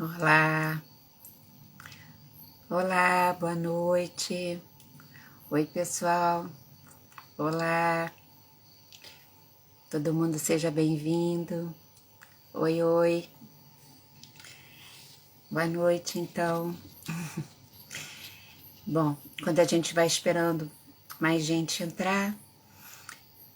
Olá, olá, boa noite. Oi, pessoal. Olá, todo mundo seja bem-vindo. Oi, oi. Boa noite, então. Bom, quando a gente vai esperando mais gente entrar,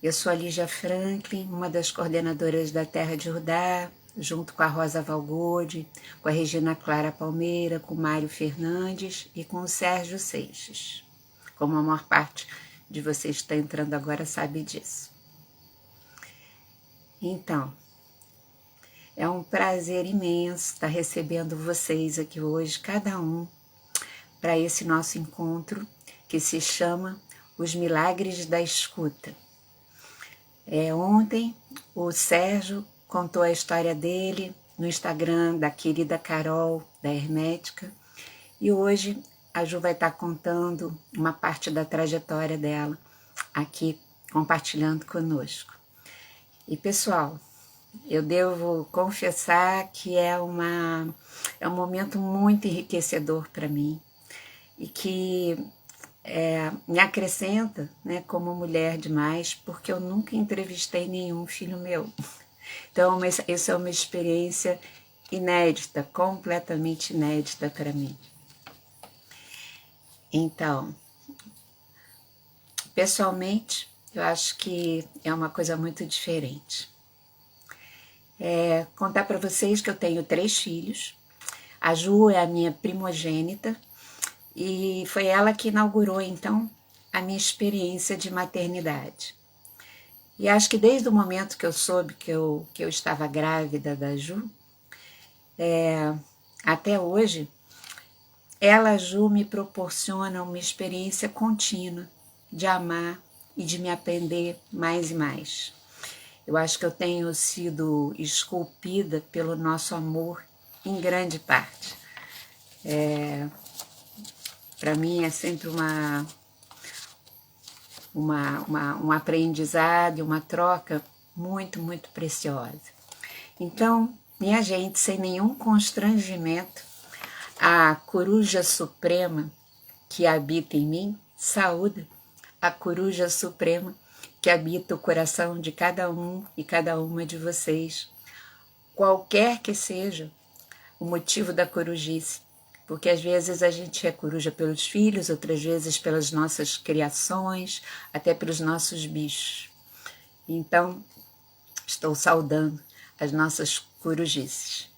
eu sou a Lígia Franklin, uma das coordenadoras da Terra de Judá, junto com a Rosa Valgode, com a Regina Clara Palmeira, com o Mário Fernandes e com o Sérgio Seixas. Como a maior parte de vocês que está entrando agora sabe disso. Então, é um prazer imenso estar recebendo vocês aqui hoje, cada um, para esse nosso encontro que se chama Os Milagres da Escuta. Ontem o Sérgio contou a história dele no Instagram da querida Carol, da Hermética, e hoje a Ju vai estar contando uma parte da trajetória dela aqui, compartilhando conosco. E pessoal, eu devo confessar que é um momento muito enriquecedor para mim e que me acrescenta, né, como mulher demais, porque eu nunca entrevistei nenhum filho meu. Então, essa é uma experiência inédita, completamente inédita para mim. Então, pessoalmente, eu acho que é uma coisa muito diferente. Contar para vocês que eu tenho 3 filhos. A Ju é a minha primogênita e foi ela que inaugurou, então, a minha experiência de maternidade. E acho que desde o momento que eu soube que eu estava grávida da Ju, até hoje, ela, Ju, me proporciona uma experiência contínua de amar e de me aprender mais e mais. Eu acho que eu tenho sido esculpida pelo nosso amor em grande parte. Para mim é sempre um aprendizado e uma troca muito, muito preciosa. Então, minha gente, sem nenhum constrangimento, a coruja suprema que habita em mim saúda a coruja suprema que habita o coração de cada um e cada uma de vocês, qualquer que seja o motivo da corujice, porque às vezes a gente é coruja pelos filhos, outras vezes pelas nossas criações, até pelos nossos bichos. Então, estou saudando as nossas corujices.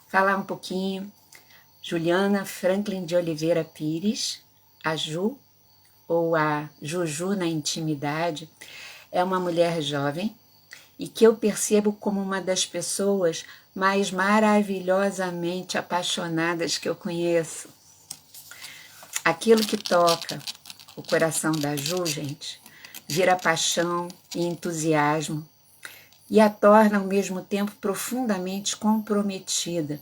Falar um pouquinho, Juliana Franklin de Oliveira Pires, a Ju, ou a Juju na intimidade, é uma mulher jovem e que eu percebo como uma das pessoas mais maravilhosamente apaixonadas que eu conheço. Aquilo que toca o coração da Ju, gente, vira paixão e entusiasmo e a torna ao mesmo tempo profundamente comprometida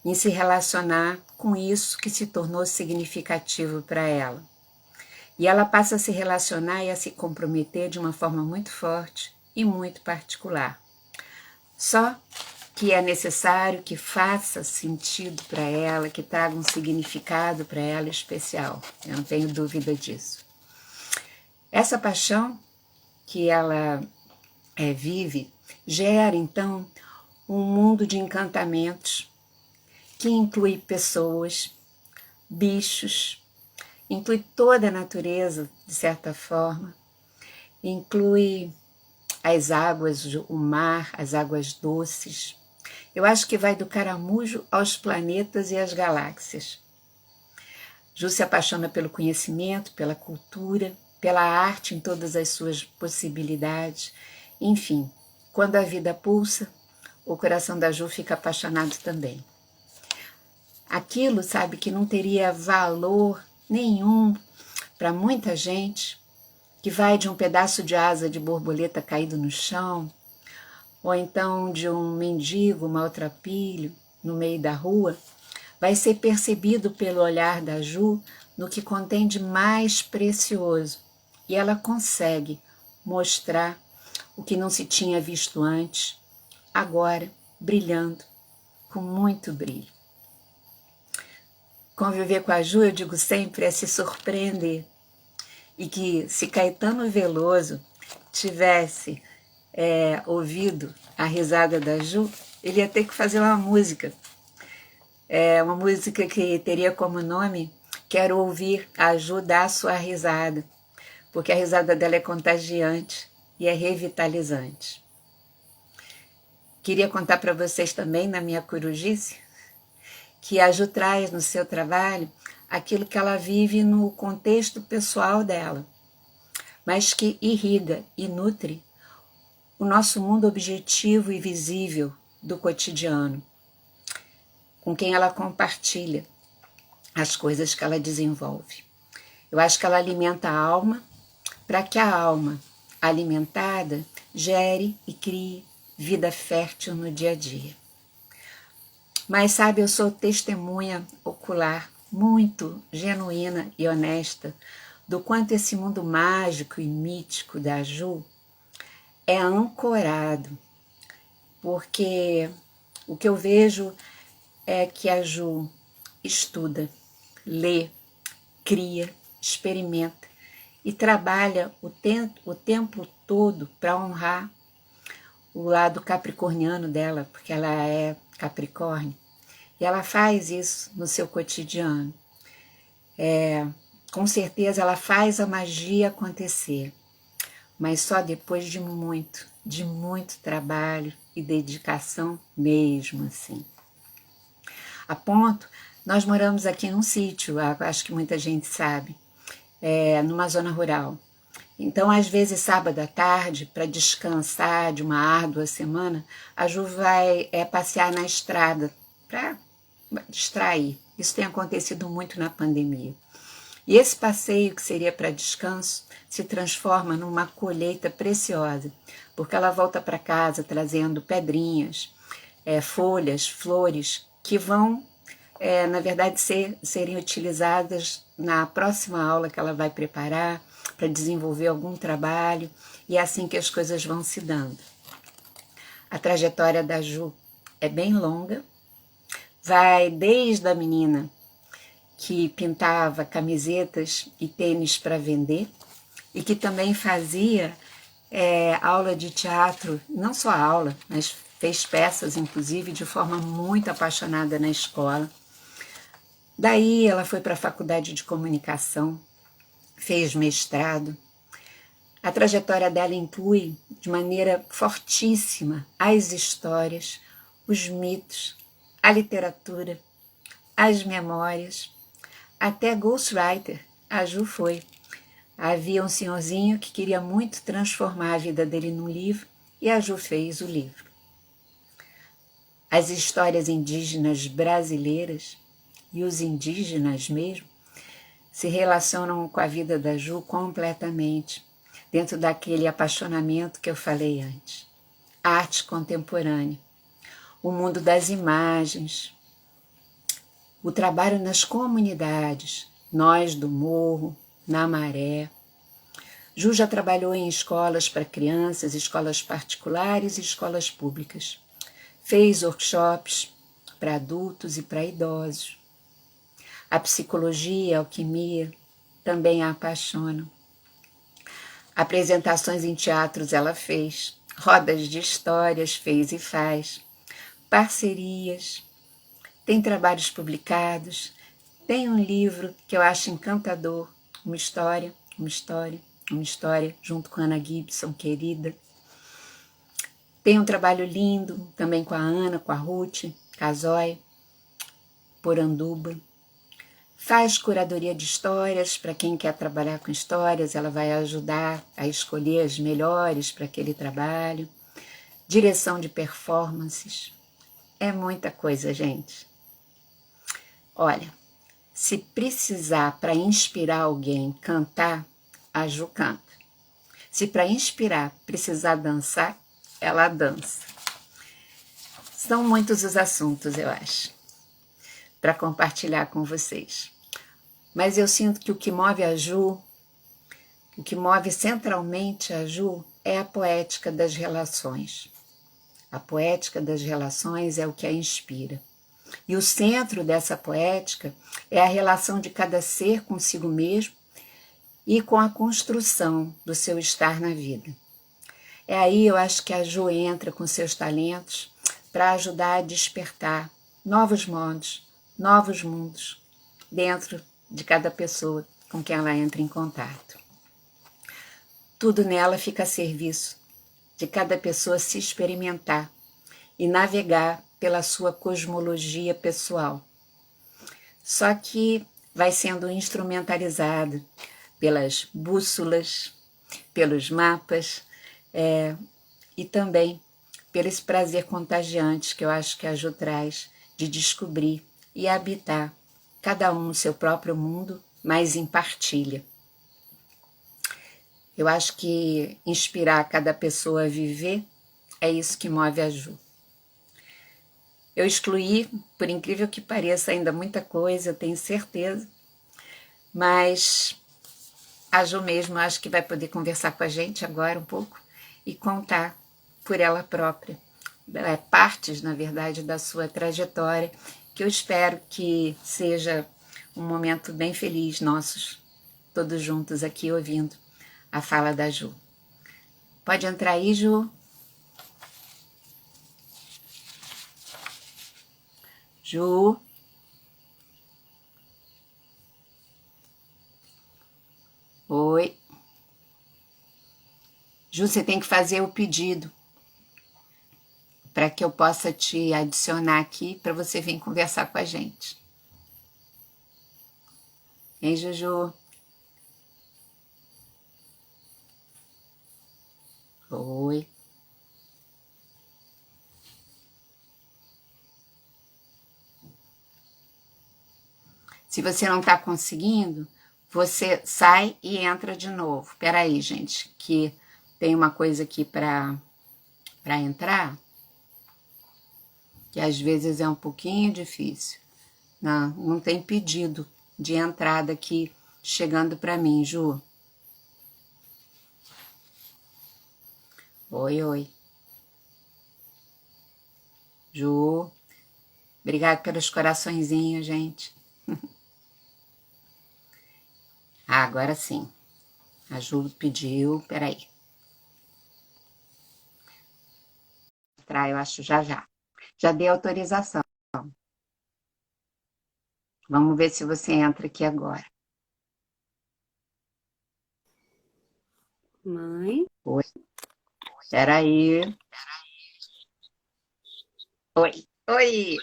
em se relacionar com isso que se tornou significativo para ela. E ela passa a se relacionar e a se comprometer de uma forma muito forte e muito particular. Só que é necessário que faça sentido para ela, que traga um significado para ela especial. Eu não tenho dúvida disso. Essa paixão que ela vive gera, então, um mundo de encantamentos que inclui pessoas, bichos, inclui toda a natureza, de certa forma, inclui as águas, o mar, as águas doces. Eu acho que vai do caramujo aos planetas e às galáxias. Ju se apaixona pelo conhecimento, pela cultura, pela arte em todas as suas possibilidades. Enfim, quando a vida pulsa, o coração da Ju fica apaixonado também. Aquilo, sabe, que não teria valor nenhum para muita gente, que vai de um pedaço de asa de borboleta caído no chão, ou então de um mendigo maltrapilho no meio da rua, vai ser percebido pelo olhar da Ju no que contém de mais precioso. E ela consegue mostrar o que não se tinha visto antes, agora brilhando com muito brilho. Conviver com a Ju, eu digo sempre, é se surpreender. E que se Caetano Veloso tivesse ouvido a risada da Ju, ele ia ter que fazer uma música. Uma música que teria como nome Quero Ouvir a Ju dar sua risada, porque a risada dela é contagiante e é revitalizante. Queria contar para vocês também, na minha corujice, que a Ju traz no seu trabalho aquilo que ela vive no contexto pessoal dela, mas que irriga e nutre o nosso mundo objetivo e visível do cotidiano, com quem ela compartilha as coisas que ela desenvolve. Eu acho que ela alimenta a alma para que a alma, alimentada, gere e crie vida fértil no dia a dia. Mas sabe, eu sou testemunha ocular muito genuína e honesta do quanto esse mundo mágico e mítico da Ju é ancorado, porque o que eu vejo é que a Ju estuda, lê, cria, experimenta e trabalha o tempo todo para honrar o lado capricorniano dela, porque ela é Capricórnio, e ela faz isso no seu cotidiano. Com certeza ela faz a magia acontecer, mas só depois de muito trabalho e dedicação mesmo assim. A ponto, nós moramos aqui num sítio, acho que muita gente sabe, numa zona rural. Então, às vezes, sábado à tarde, para descansar de uma árdua semana, a Ju vai passear na estrada para distrair. Isso tem acontecido muito na pandemia. E esse passeio, que seria para descanso, se transforma numa colheita preciosa, porque ela volta para casa trazendo pedrinhas, folhas, flores, que vão, na verdade, serem utilizadas na próxima aula que ela vai preparar, para desenvolver algum trabalho, e é assim que as coisas vão se dando. A trajetória da Ju é bem longa, vai desde a menina que pintava camisetas e tênis para vender, e que também fazia aula de teatro, não só aula, mas fez peças, inclusive, de forma muito apaixonada na escola. Daí ela foi para a faculdade de comunicação, fez mestrado. A trajetória dela inclui, de maneira fortíssima, as histórias, os mitos, a literatura, as memórias, até ghostwriter. A Ju foi. Havia um senhorzinho que queria muito transformar a vida dele num livro e a Ju fez o livro. As histórias indígenas brasileiras e os indígenas mesmo se relacionam com a vida da Ju completamente, dentro daquele apaixonamento que eu falei antes. Arte contemporânea, o mundo das imagens, o trabalho nas comunidades, Nós do Morro, na Maré. Ju já trabalhou em escolas para crianças, escolas particulares e escolas públicas. Fez workshops para adultos e para idosos. A psicologia, a alquimia também a apaixonam. Apresentações em teatros ela fez, rodas de histórias fez e faz, parcerias, tem trabalhos publicados, tem um livro que eu acho encantador, uma história, junto com a Ana Gibson, querida. Tem um trabalho lindo também com a Ana, com a Ruth, Casói, Poranduba. Faz curadoria de histórias, para quem quer trabalhar com histórias, ela vai ajudar a escolher as melhores para aquele trabalho. Direção de performances. É muita coisa, gente. Olha, se precisar para inspirar alguém cantar, a Ju canta. Se para inspirar precisar dançar, ela dança. São muitos os assuntos, eu acho, para compartilhar com vocês. Mas eu sinto que o que move a Ju, o que move centralmente a Ju, é a poética das relações. A poética das relações é o que a inspira. E o centro dessa poética é a relação de cada ser consigo mesmo e com a construção do seu estar na vida. É aí eu acho que a Jo entra com seus talentos para ajudar a despertar novos modos, novos mundos dentro de cada pessoa com quem ela entra em contato. Tudo nela fica a serviço de cada pessoa se experimentar e navegar pela sua cosmologia pessoal. Só que vai sendo instrumentalizado pelas bússolas, pelos mapas, e também pelo esse prazer contagiante que eu acho que a Jo traz de descobrir e habitar cada um no seu próprio mundo, mas em partilha. Eu acho que inspirar cada pessoa a viver é isso que move a Jo. Eu excluí, por incrível que pareça, ainda muita coisa, eu tenho certeza, mas a Jo mesmo acho que vai poder conversar com a gente agora um pouco e contar por ela própria, partes, na verdade, da sua trajetória, que eu espero que seja um momento bem feliz nossos, todos juntos aqui ouvindo a fala da Jo. Pode entrar aí, Jo. Jo. Oi. Jo, você tem que fazer o pedido para que eu possa te adicionar aqui para você vir conversar com a gente. Hein, Juju? Oi. Se você não está conseguindo, você sai e entra de novo. Espera aí, gente, que tem uma coisa aqui para entrar, que às vezes é um pouquinho difícil. Não tem pedido de entrada aqui chegando para mim, Ju. Oi, oi. Ju, obrigada pelos coraçõezinhos, gente. Agora sim. A Ju pediu, peraí. Entrar, eu acho, já. Já dei autorização. Vamos ver se você entra aqui agora. Mãe? Oi. Peraí. Oi. Oi.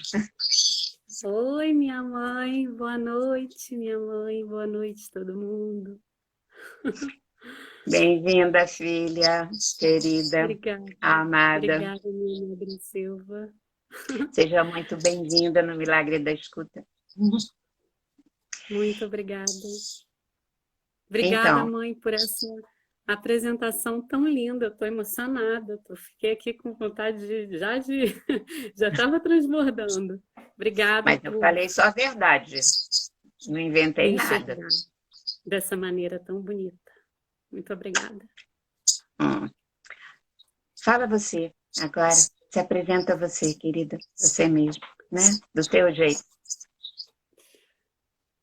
Oi, minha mãe. Boa noite, minha mãe. Boa noite, todo mundo. Bem-vinda, filha querida, Obrigada. amada. Obrigada, minha Madre Silva. Seja muito bem-vinda no Milagre da Escuta. Muito obrigada. Obrigada, Então, mãe, por essa apresentação tão linda. Eu estou emocionada. Fiquei aqui com vontade já estava transbordando. Obrigada mas eu por falei só a verdade, não inventei me nada. enxergar dessa maneira tão bonita. Muito obrigada. Fala você agora, se apresenta você, querida, você mesmo, né? Do seu jeito.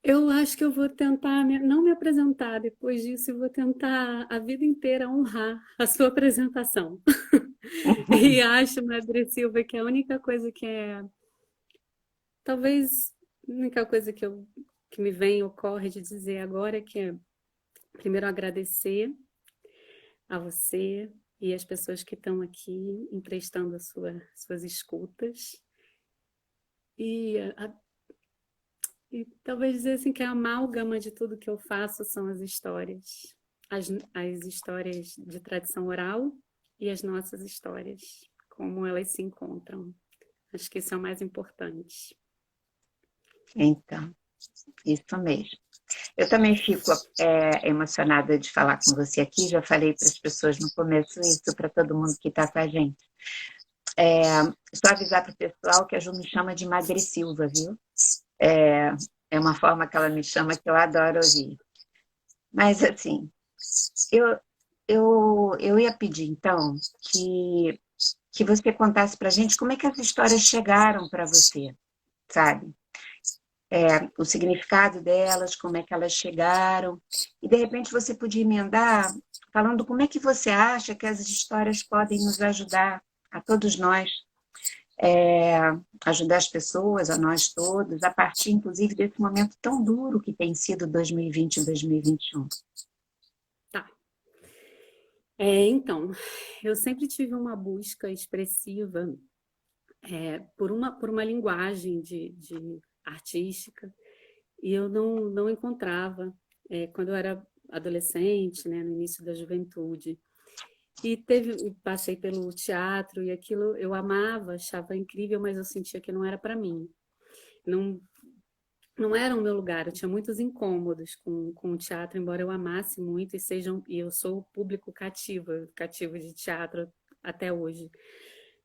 Eu acho que eu vou tentar não me apresentar depois disso, eu vou tentar a vida inteira honrar a sua apresentação. E acho, Madre Silva, que a única coisa talvez, a única coisa que me vem, ocorre de dizer agora é primeiro agradecer a você e as pessoas que estão aqui emprestando suas escutas. E talvez dizer assim que a amálgama de tudo que eu faço são as histórias. As histórias de tradição oral e as nossas histórias, como elas se encontram. Acho que isso é o mais importante. Então, isso mesmo. Eu também fico emocionada de falar com você aqui, já falei para as pessoas no começo isso, para todo mundo que está com a gente. Só avisar para o pessoal que a Ju me chama de Madre Silva, viu? É uma forma que ela me chama que eu adoro ouvir. Mas, assim, eu ia pedir, então, que que você contasse para a gente como é que as histórias chegaram para você, sabe? O significado delas, como é que elas chegaram, e de repente você podia emendar falando como é que você acha que as histórias podem nos ajudar, a todos nós, é, ajudar as pessoas, a nós todos, a partir inclusive desse momento tão duro que tem sido 2020 e 2021. Tá. Então, eu sempre tive uma busca expressiva por uma linguagem de artística, e eu não encontrava quando eu era adolescente, né, no início da juventude. E passei pelo teatro e aquilo eu amava, achava incrível, mas eu sentia que não era para mim. Não, não era o meu lugar, eu tinha muitos incômodos com o teatro, embora eu amasse muito e eu sou público cativo de teatro até hoje.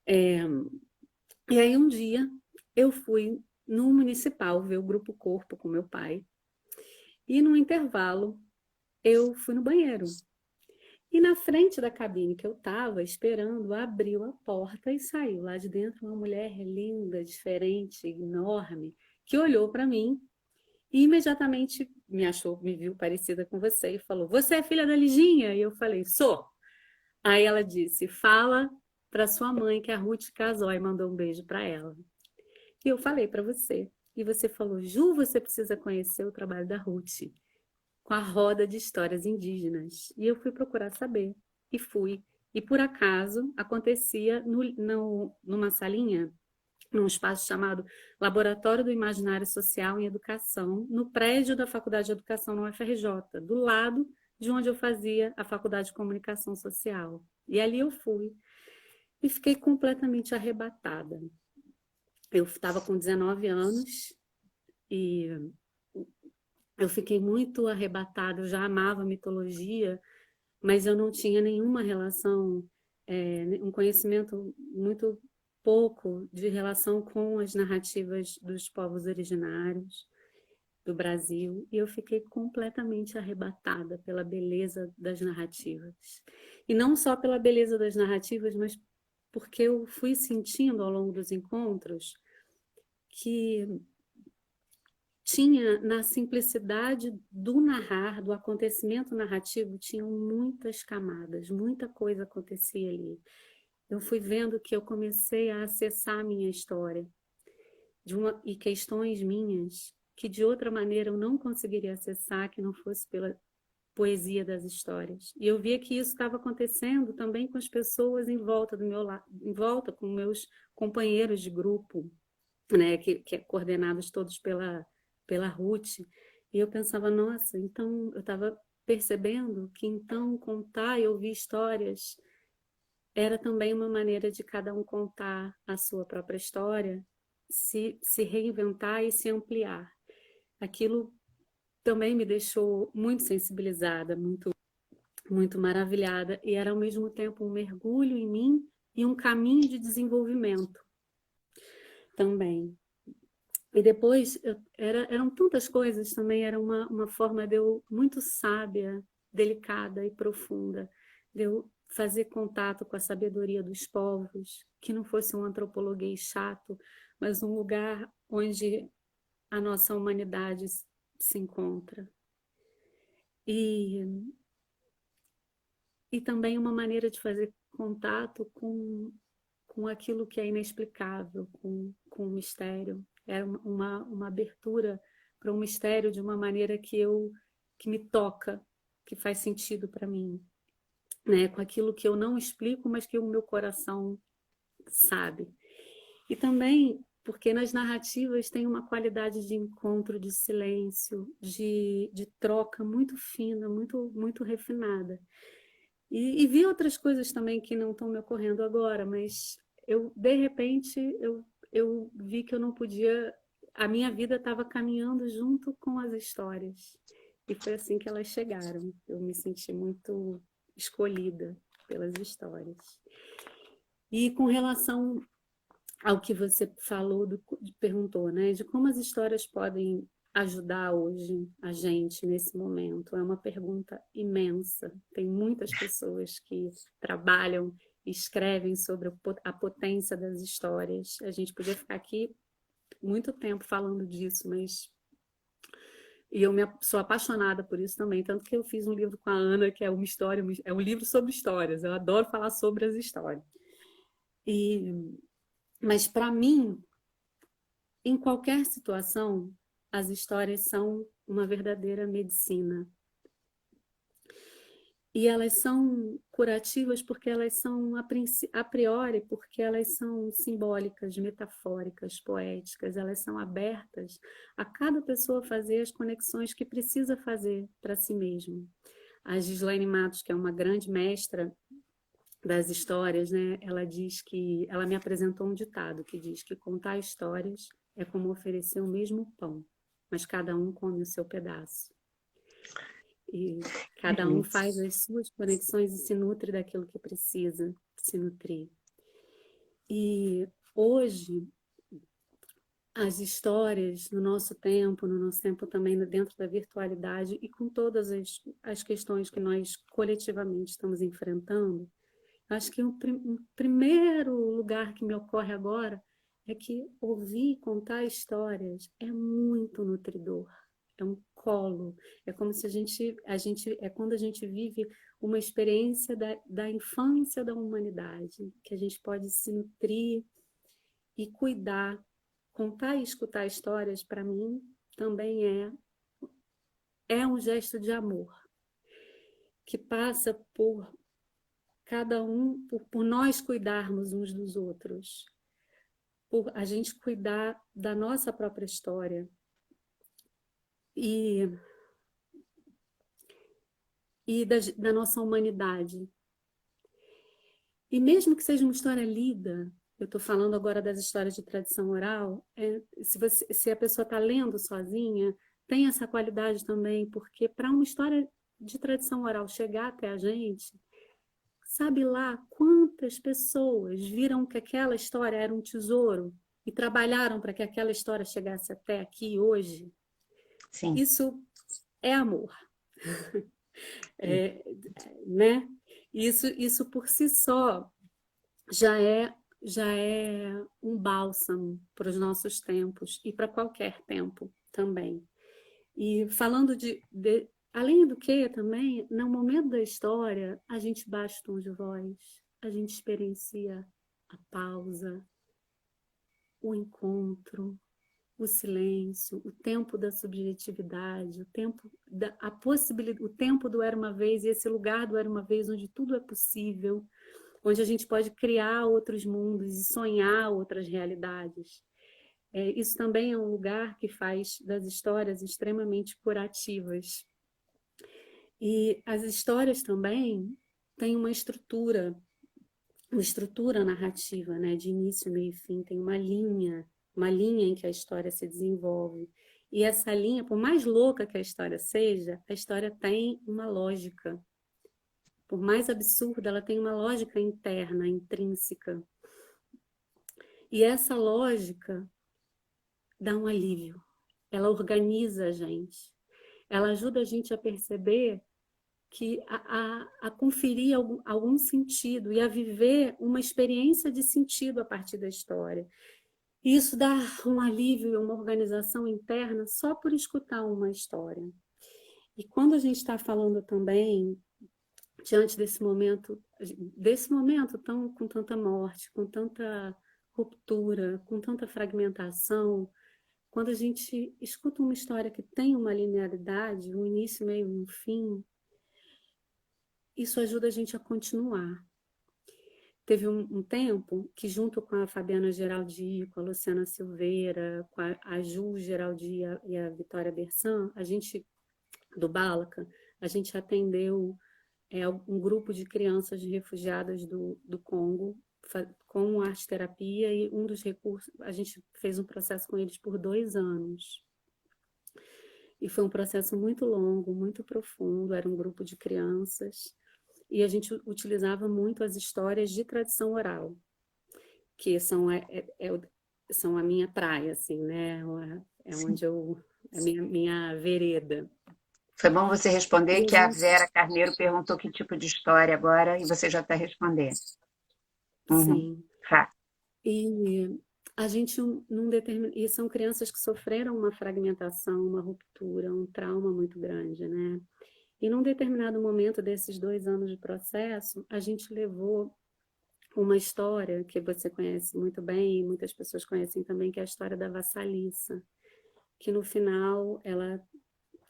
E aí um dia eu fui no municipal ver o Grupo Corpo com meu pai, e no intervalo eu fui no banheiro. E na frente da cabine que eu estava esperando, abriu a porta e saiu lá de dentro uma mulher linda, diferente, enorme, que olhou para mim e imediatamente me viu parecida com você e falou: "Você é filha da Liginha?" E eu falei: "Sou." Aí ela disse: "Fala para sua mãe que a Ruth casou", e mandou um beijo para ela. E eu falei para você. E você falou: "Ju, você precisa conhecer o trabalho da Ruth com a roda de histórias indígenas." E eu fui procurar saber. E fui. E por acaso acontecia numa salinha, num espaço chamado Laboratório do Imaginário Social em Educação, no prédio da Faculdade de Educação na UFRJ, do lado de onde eu fazia a Faculdade de Comunicação Social. E ali eu fui. E fiquei completamente arrebatada. Eu estava com 19 anos e eu fiquei muito arrebatada. Eu já amava mitologia, mas eu não tinha nenhuma relação, um conhecimento muito pouco de relação com as narrativas dos povos originários do Brasil, e eu fiquei completamente arrebatada pela beleza das narrativas. E não só pela beleza das narrativas, mas porque eu fui sentindo ao longo dos encontros que tinha na simplicidade do narrar, do acontecimento narrativo, tinham muitas camadas, muita coisa acontecia ali. Eu fui vendo que eu comecei a acessar a minha história e questões minhas que de outra maneira eu não conseguiria acessar que não fosse pela poesia das histórias. E eu via que isso estava acontecendo também com as pessoas em volta do meu lado, em volta com meus companheiros de grupo, né, que coordenados todos pela Ruth, e eu pensava, nossa, então eu estava percebendo que então contar e ouvir histórias era também uma maneira de cada um contar a sua própria história, se reinventar e se ampliar. Aquilo também me deixou muito sensibilizada, muito maravilhada, e era ao mesmo tempo um mergulho em mim e um caminho de desenvolvimento também. E depois, eram tantas coisas também, era uma forma de eu, muito sábia, delicada e profunda, de eu fazer contato com a sabedoria dos povos, que não fosse um antropologuês chato, mas um lugar onde a nossa humanidade se encontra. E também uma maneira de fazer contato com aquilo que é inexplicável, com o mistério. Era uma abertura para um mistério de uma maneira que me toca, que faz sentido para mim, né? Com aquilo que eu não explico, mas que o meu coração sabe. E também porque nas narrativas tem uma qualidade de encontro, de silêncio, de troca muito fina, muito refinada. E vi outras coisas também que não estão me ocorrendo agora, mas de repente, eu vi que eu não podia. A minha vida estava caminhando junto com as histórias. E foi assim que elas chegaram. Eu me senti muito escolhida pelas histórias. E com relação ao que você falou, perguntou, né, de como as histórias podem ajudar hoje a gente nesse momento. É uma pergunta imensa. Tem muitas pessoas que trabalham escrevem sobre a potência das histórias. A gente podia ficar aqui muito tempo falando disso, mas... E eu sou apaixonada por isso também, tanto que eu fiz um livro com a Ana, que é uma história, é um livro sobre histórias. Eu adoro falar sobre as histórias. Mas para mim, em qualquer situação, as histórias são uma verdadeira medicina. E elas são curativas porque elas são, a priori, porque elas são simbólicas, metafóricas, poéticas, elas são abertas a cada pessoa fazer as conexões que precisa fazer para si mesmo. A Ghislaine Matos, que é uma grande mestra das histórias, né, ela me apresentou um ditado que diz que contar histórias é como oferecer o mesmo pão, mas cada um come o seu pedaço. E cada um faz as suas conexões e se nutre daquilo que precisa se nutrir. E hoje, as histórias no nosso tempo também dentro da virtualidade e com todas as questões que nós coletivamente estamos enfrentando, acho que um primeiro lugar que me ocorre agora é que ouvir contar histórias é muito nutridor. É um colo, é como se é quando a gente vive uma experiência da infância da humanidade, que a gente pode se nutrir e cuidar. Contar e escutar histórias, para mim, também é um gesto de amor, que passa por cada um, por nós cuidarmos uns dos outros, por a gente cuidar da nossa própria história, e da nossa humanidade. E mesmo que seja uma história lida, eu estou falando agora das histórias de tradição oral, se a pessoa está lendo sozinha, tem essa qualidade também, porque para uma história de tradição oral chegar até a gente, sabe lá quantas pessoas viram que aquela história era um tesouro e trabalharam para que aquela história chegasse até aqui hoje? Sim. Isso é amor. Né? Isso por si só já é um bálsamo para os nossos tempos e para qualquer tempo também. E falando além do que também, no momento da história, a gente baixa o tom de voz, a gente experiencia a pausa, o encontro, o silêncio, o tempo da subjetividade, o tempo do era uma vez, e esse lugar do era uma vez onde tudo é possível, onde a gente pode criar outros mundos e sonhar outras realidades. Isso também é um lugar que faz das histórias extremamente curativas. E as histórias também têm uma estrutura narrativa, né, de início, meio e fim, tem uma linha em que a história se desenvolve. E essa linha, por mais louca que a história seja, a história tem uma lógica. Por mais absurda, ela tem uma lógica interna, intrínseca. E essa lógica dá um alívio. Ela organiza a gente. Ela ajuda a gente a perceber a conferir algum sentido e a viver uma experiência de sentido a partir da história. E isso dá um alívio e uma organização interna só por escutar uma história. E quando a gente está falando também, diante desse momento com tanta morte, com tanta ruptura, com tanta fragmentação, quando a gente escuta uma história que tem uma linearidade, um início, meio e um fim, isso ajuda a gente a continuar. Teve um tempo que, junto com a Fabiana Geraldi, com a Luciana Silveira, com a Ju Geraldi e a Vitória Bersan, a gente, do Balaca, a gente atendeu um grupo de crianças refugiadas do Congo com arte-terapia, e um dos recursos, a gente fez um processo com eles por 2 anos. E foi um processo muito longo, muito profundo, era um grupo de crianças, e a gente utilizava muito as histórias de tradição oral, que são a minha praia, assim, né? Onde a minha vereda. Foi bom você responder, que a Vera Carneiro perguntou que tipo de história agora, e você já está respondendo. Uhum. Sim. Tá. E a gente e são crianças que sofreram uma fragmentação, uma ruptura, um trauma muito grande, né? E num determinado momento desses 2 anos de processo, a gente levou uma história que você conhece muito bem, e muitas pessoas conhecem também, que é a história da Vassalissa, que no final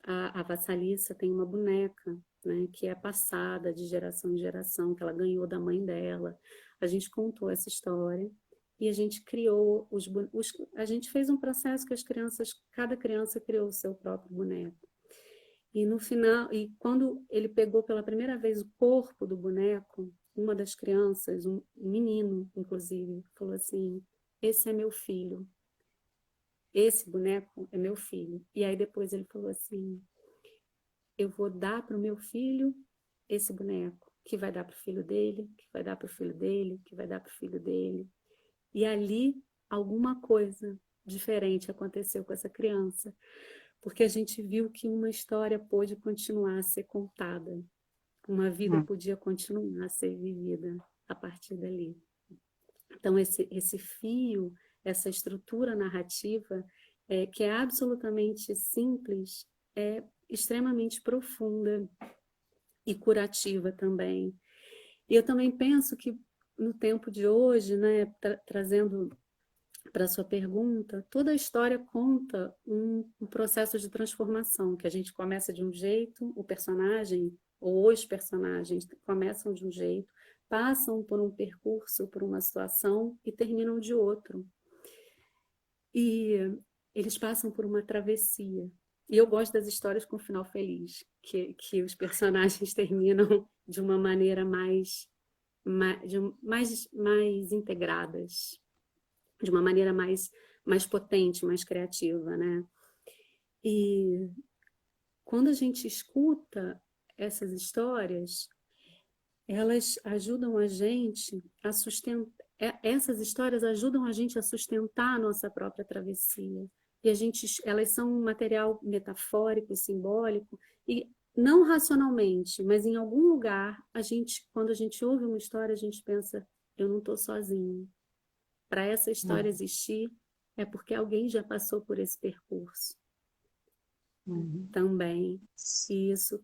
a Vassalissa tem uma boneca, né, que é passada de geração em geração, que ela ganhou da mãe dela. A gente contou essa história e a gente criou a gente fez um processo que cada criança criou o seu próprio boneco. E no final, e quando ele pegou pela primeira vez o corpo do boneco, uma das crianças, um menino, inclusive, falou assim: esse é meu filho, esse boneco é meu filho. E aí depois ele falou assim: eu vou dar para o meu filho esse boneco, que vai dar para o filho dele, que vai dar para o filho dele, que vai dar para o filho dele. E ali alguma coisa diferente aconteceu com essa criança, porque a gente viu que uma história pôde continuar a ser contada, uma vida Hum. podia continuar a ser vivida a partir dali. Então, esse fio, essa estrutura narrativa, que é absolutamente simples, é extremamente profunda e curativa também. E eu também penso que no tempo de hoje, né, trazendo para a sua pergunta, toda a história conta um processo de transformação, que a gente começa de um jeito, o personagem ou os personagens começam de um jeito, passam por um percurso, por uma situação e terminam de outro. E eles passam por uma travessia. E eu gosto das histórias com final feliz, que os personagens terminam de uma maneira mais integradas, de uma maneira mais potente, mais criativa, né? E quando a gente escuta essas histórias, elas ajudam a gente a sustentar, essas histórias ajudam a gente a sustentar a nossa própria travessia. E elas são um material metafórico e simbólico, e não racionalmente, mas em algum lugar, quando a gente ouve uma história, a gente pensa, eu não estou sozinho. Para essa história existir, é porque alguém já passou por esse percurso Uhum. também. E isso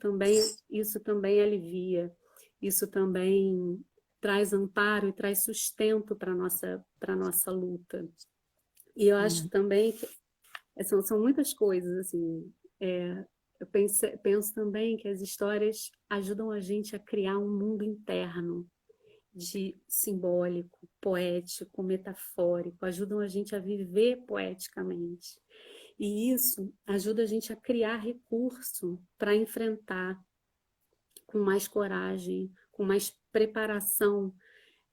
também alivia, isso também traz amparo e traz sustento para a nossa luta. E eu acho Uhum. também que são muitas coisas, assim, eu penso também que as histórias ajudam a gente a criar um mundo interno, de simbólico, poético, metafórico, ajudam a gente a viver poeticamente. E isso ajuda a gente a criar recurso para enfrentar com mais coragem, com mais preparação,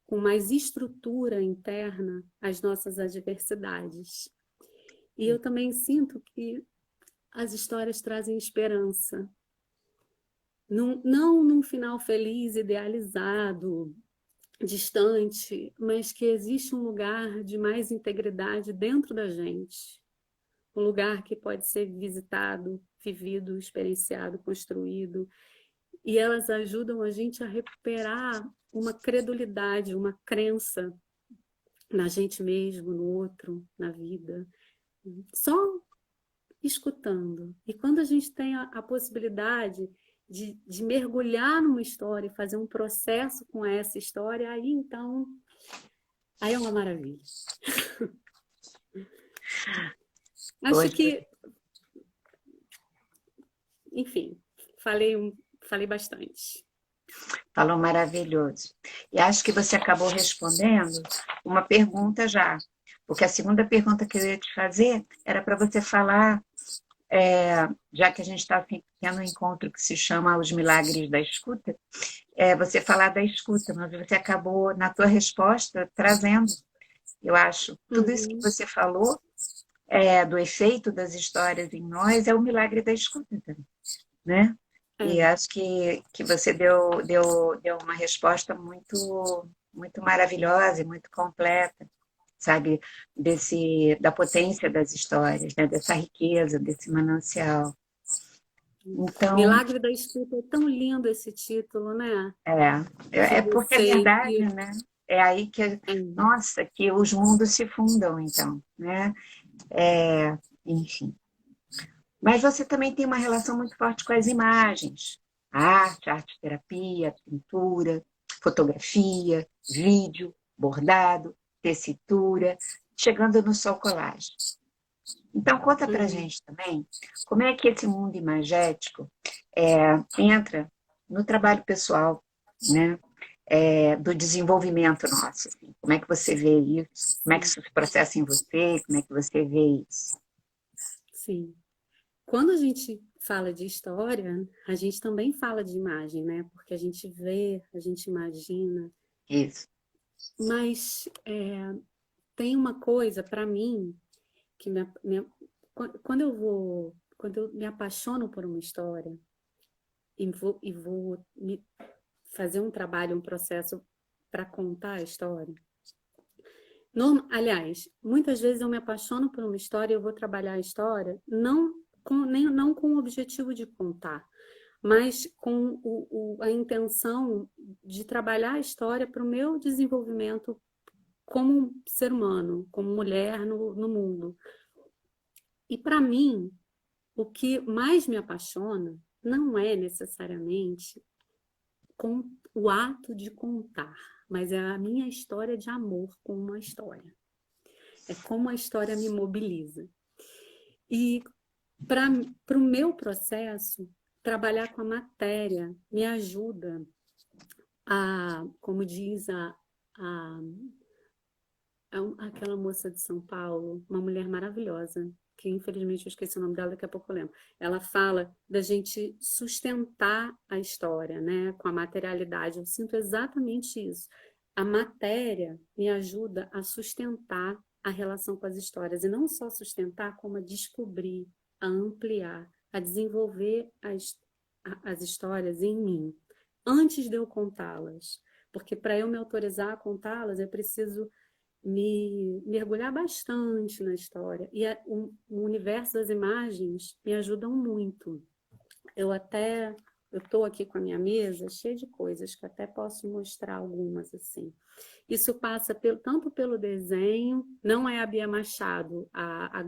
com mais estrutura interna as nossas adversidades. E eu também sinto que as histórias trazem esperança. Não num final feliz, idealizado, distante, mas que existe um lugar de mais integridade dentro da gente. Um lugar que pode ser visitado, vivido, experienciado, construído. E elas ajudam a gente a recuperar uma credulidade, uma crença na gente mesmo, no outro, na vida. Só escutando. E quando a gente tem a possibilidade de mergulhar numa história e fazer um processo com essa história, aí é uma maravilha. Acho Poxa, que, enfim, falei bastante. falou maravilhoso. E acho que você acabou respondendo uma pergunta já, porque a segunda pergunta que eu ia te fazer era para você falar, já que a gente está tendo um encontro que se chama Os Milagres da Escuta, você falar da escuta, mas você acabou, na tua resposta, trazendo, eu acho, tudo isso que Uhum. você falou, do efeito das histórias em nós, é o milagre da escuta também, né? E É. acho que você deu uma resposta muito, muito maravilhosa e muito completa, sabe? Da potência das histórias, né? Dessa riqueza, desse manancial. Então, Milagre da Escuta, é tão lindo esse título, né? é, De é porque é você verdade, ir né? É aí que, Hum. nossa, que os mundos se fundam, então, né? Enfim. Mas você também tem uma relação muito forte com as imagens. A arte terapia, pintura, fotografia, vídeo, bordado, tessitura, chegando no sol colagem. Então, conta pra Uhum. gente também como é que esse mundo imagético entra no trabalho pessoal, né? Do desenvolvimento nosso. Assim. Como é que você vê isso? Como é que Sim, isso se processa em você? Como é que você vê isso? sim. Quando a gente fala de história, a gente também fala de imagem, né? Porque a gente vê, a gente imagina. Isso. Mas tem uma coisa para mim que quando eu me apaixono por uma história e vou fazer um trabalho, um processo para contar a história. Aliás, muitas vezes eu me apaixono por uma história e eu vou trabalhar a história não com o objetivo de contar, mas com a intenção de trabalhar a história para o meu desenvolvimento como ser humano, como mulher no mundo. E para mim, o que mais me apaixona não é necessariamente com o ato de contar, mas é a minha história de amor com uma história. É como a história me mobiliza. E para o meu processo, trabalhar com a matéria me ajuda como diz a, aquela moça de São Paulo, uma mulher maravilhosa, que infelizmente eu esqueci o nome dela, daqui a pouco eu lembro. Ela fala da gente sustentar a história, né, com a materialidade. Eu sinto exatamente isso. A matéria me ajuda a sustentar a relação com as histórias, e não só sustentar, como a descobrir, a ampliar, a desenvolver as histórias em mim, antes de eu contá-las. Porque para eu me autorizar a contá-las, eu preciso me mergulhar bastante na história. E o universo das imagens me ajudam muito. Eu estou aqui com a minha mesa cheia de coisas que até posso mostrar algumas assim. Isso passa tanto pelo desenho, não é a Bia Machado,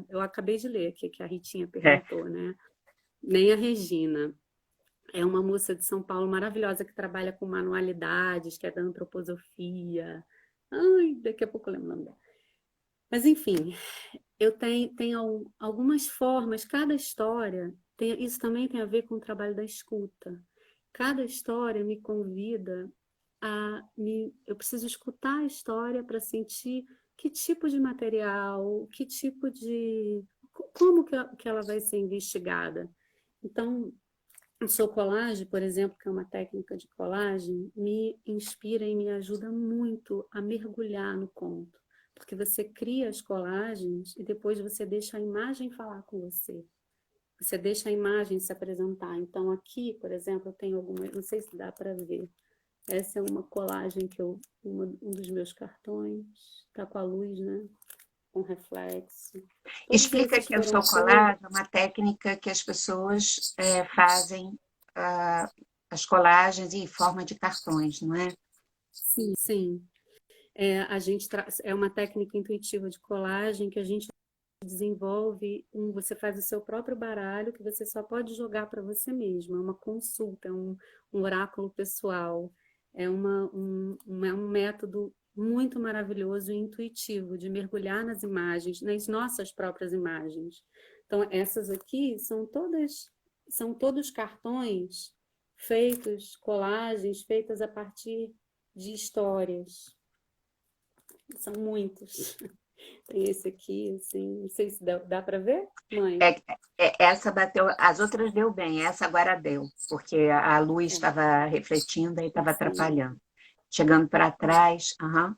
eu acabei de ler aqui que a Ritinha É. perguntou, né? Nem a Regina. É uma moça de São Paulo maravilhosa que trabalha com manualidades, que é da antroposofia. Ai, daqui a pouco eu lembro o nome dela. Mas, enfim, eu tenho algumas formas, cada história, isso também tem a ver com o trabalho da escuta. Cada história me convida eu preciso escutar a história para sentir que tipo de material, que tipo de, como que ela vai ser investigada. Então, o seu colagem, por exemplo, que é uma técnica de colagem, me inspira e me ajuda muito a mergulhar no conto. Porque você cria as colagens e depois você deixa a imagem falar com você. Você deixa a imagem se apresentar. Então, aqui, por exemplo, eu tenho algumas, não sei se dá para ver. Essa é uma colagem um dos meus cartões, está com a luz, né? Com reflexo. Todos Explica esses que o foram sol feitos. colagem é uma técnica que as pessoas fazem as colagens em forma de cartões, não é? Sim, sim. É uma técnica intuitiva de colagem que a gente desenvolve, você faz o seu próprio baralho que você só pode jogar para você mesmo. É uma consulta, um oráculo pessoal. É um método muito maravilhoso e intuitivo de mergulhar nas imagens, nas nossas próprias imagens. Então, essas aqui são todos cartões feitos, colagens feitas a partir de histórias. São muitos. Tem esse aqui, assim, não sei se dá para ver, mãe? É, essa bateu, as outras deu bem, essa agora deu, porque a luz É, estava refletindo e estava sim. atrapalhando. Chegando para trás, aham,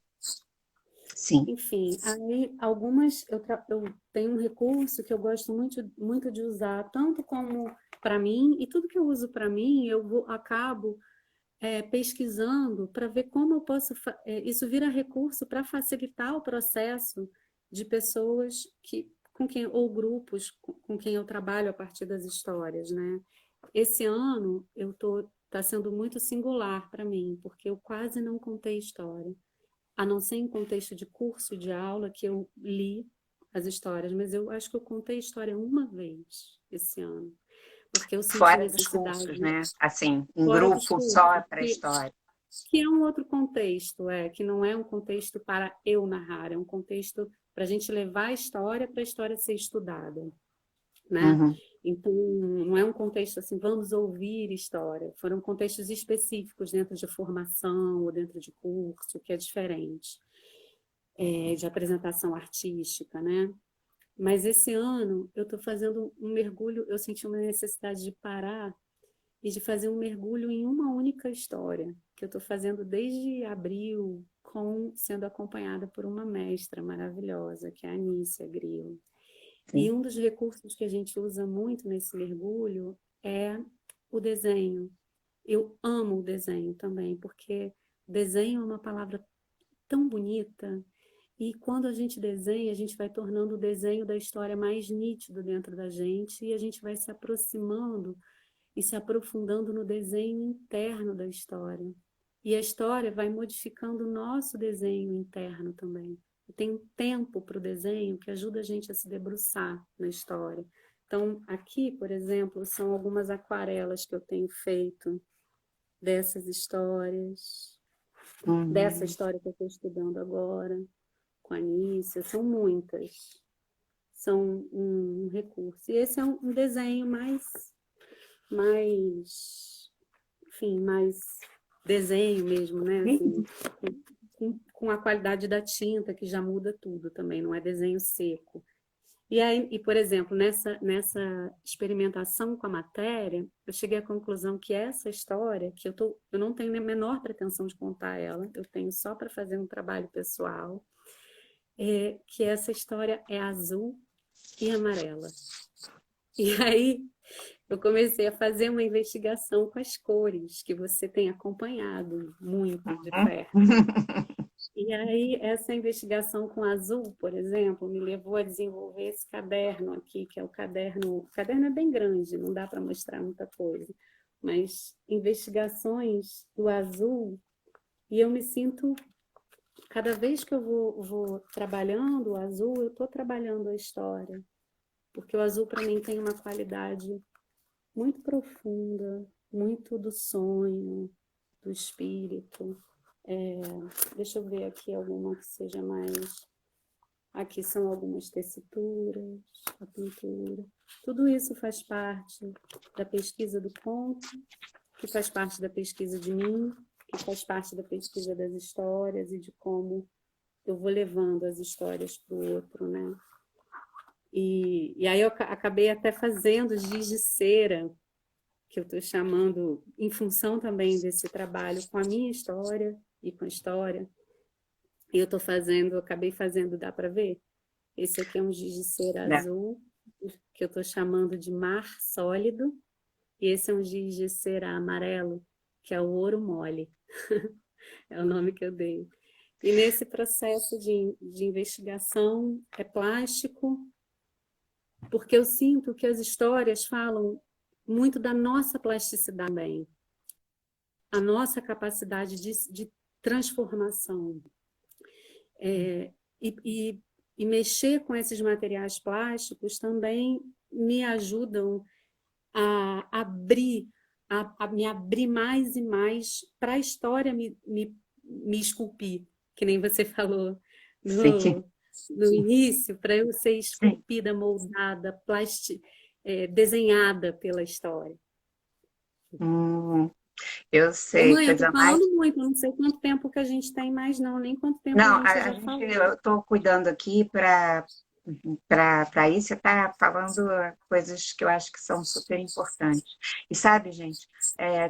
sim. Enfim, aí eu tenho um recurso que eu gosto muito, muito de usar, tanto como para mim, e tudo que eu uso para mim, acabo pesquisando para ver como eu posso. Isso vira recurso para facilitar o processo de pessoas ou grupos com quem eu trabalho a partir das histórias, né? Esse ano tá sendo muito singular para mim, porque eu quase não contei história. a não ser em contexto de curso, de aula, que eu li as histórias, mas eu acho que eu contei a história uma vez esse ano, porque eu senti Fora dos necessidade, cursos, né? Assim, em fora dos grupo só cursos, para a história. que é um outro contexto, que não é um contexto para eu narrar, é um contexto para a gente levar a história para a história ser estudada, né? Uhum. Então, não é um contexto assim, vamos ouvir história. Foram contextos específicos dentro de formação ou dentro de curso, que é diferente, de apresentação artística, né? Mas esse ano eu estou fazendo um mergulho, eu senti uma necessidade de parar e de fazer um mergulho em uma única história, que eu estou fazendo desde abril, sendo acompanhada por uma mestra maravilhosa, que é a Anícia Grilo. E Sim. um dos recursos que a gente usa muito nesse mergulho é o desenho. Eu amo o desenho também, porque desenho é uma palavra tão bonita, e quando a gente desenha, a gente vai tornando o desenho da história mais nítido dentro da gente, e a gente vai se aproximando e se aprofundando no desenho interno da história. E a história vai modificando o nosso desenho interno também. E tem um tempo para o desenho que ajuda a gente a se debruçar na história. Então, aqui, por exemplo, são algumas aquarelas que eu tenho feito dessas histórias, dessa Uhum. história que eu estou estudando agora, com a Anícia, são muitas. São um recurso. E esse é um desenho enfim, mais desenho mesmo, né? Assim, com a qualidade da tinta, que já muda tudo também, não é desenho seco. E aí, por exemplo, nessa experimentação com a matéria, eu cheguei à conclusão que essa história, eu não tenho a menor pretensão de contar ela, eu tenho só para fazer um trabalho pessoal, que essa história é azul e amarela. E aí eu comecei a fazer uma investigação com as cores, que você tem acompanhado muito de perto. E aí, essa investigação com azul, por exemplo, me levou a desenvolver esse caderno aqui, que é o caderno. O caderno é bem grande, não dá para mostrar muita coisa, mas investigações do azul, e eu me sinto, cada vez que eu vou trabalhando o azul, eu estou trabalhando a história, porque o azul, para mim, tem uma qualidade muito profunda, muito do sonho, do espírito. Deixa eu ver aqui alguma que seja mais. Aqui são algumas tessituras, a pintura. Tudo isso faz parte da pesquisa do conto, que faz parte da pesquisa de mim, que faz parte da pesquisa das histórias e de como eu vou levando as histórias para o outro, né? E aí eu acabei até fazendo giz de cera, que eu estou chamando, em função também desse trabalho com a minha história e com a história. E acabei fazendo, dá para ver? Esse aqui é um giz de cera azul, que eu estou chamando de mar sólido, e esse é um giz de cera amarelo, que é o ouro mole, é o nome que eu dei. E nesse processo de investigação é plástico, porque eu sinto que as histórias falam muito da nossa plasticidade também, a nossa capacidade de transformação. E mexer com esses materiais plásticos também me ajudam a me abrir mais e mais para a história me esculpir, que nem você falou no início, para eu ser esculpida, moldada, desenhada pela história. Eu sei, Mãe, eu coisa estou mais. falando muito, não sei quanto tempo que a gente tem mais, não, nem quanto tempo a Não, gente já falou. eu estou cuidando aqui para isso, você está falando coisas que eu acho que são super importantes. E sabe, gente,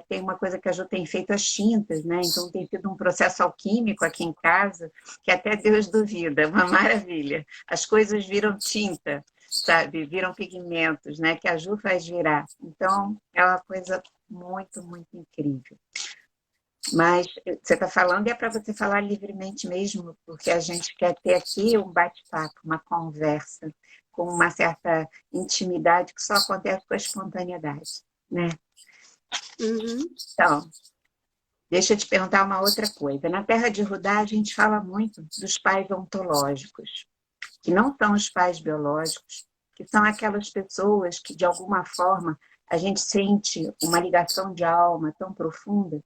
tem uma coisa que a Ju tem feito as tintas, né? Então tem sido um processo alquímico aqui em casa que até Deus duvida, uma maravilha. As coisas viram tinta, sabe? Viram pigmentos, né? Que a Ju faz virar. Então é uma coisa muito, muito incrível. Mas você está falando e é para você falar livremente mesmo, porque a gente quer ter aqui um bate-papo, uma conversa, com uma certa intimidade que só acontece com a espontaneidade, né? Uhum. Então, Deixa eu te perguntar uma outra coisa. Na Terra de Rudá, a gente fala muito dos pais ontológicos, que não são os pais biológicos, que são aquelas pessoas que, de alguma forma, a gente sente uma ligação de alma tão profunda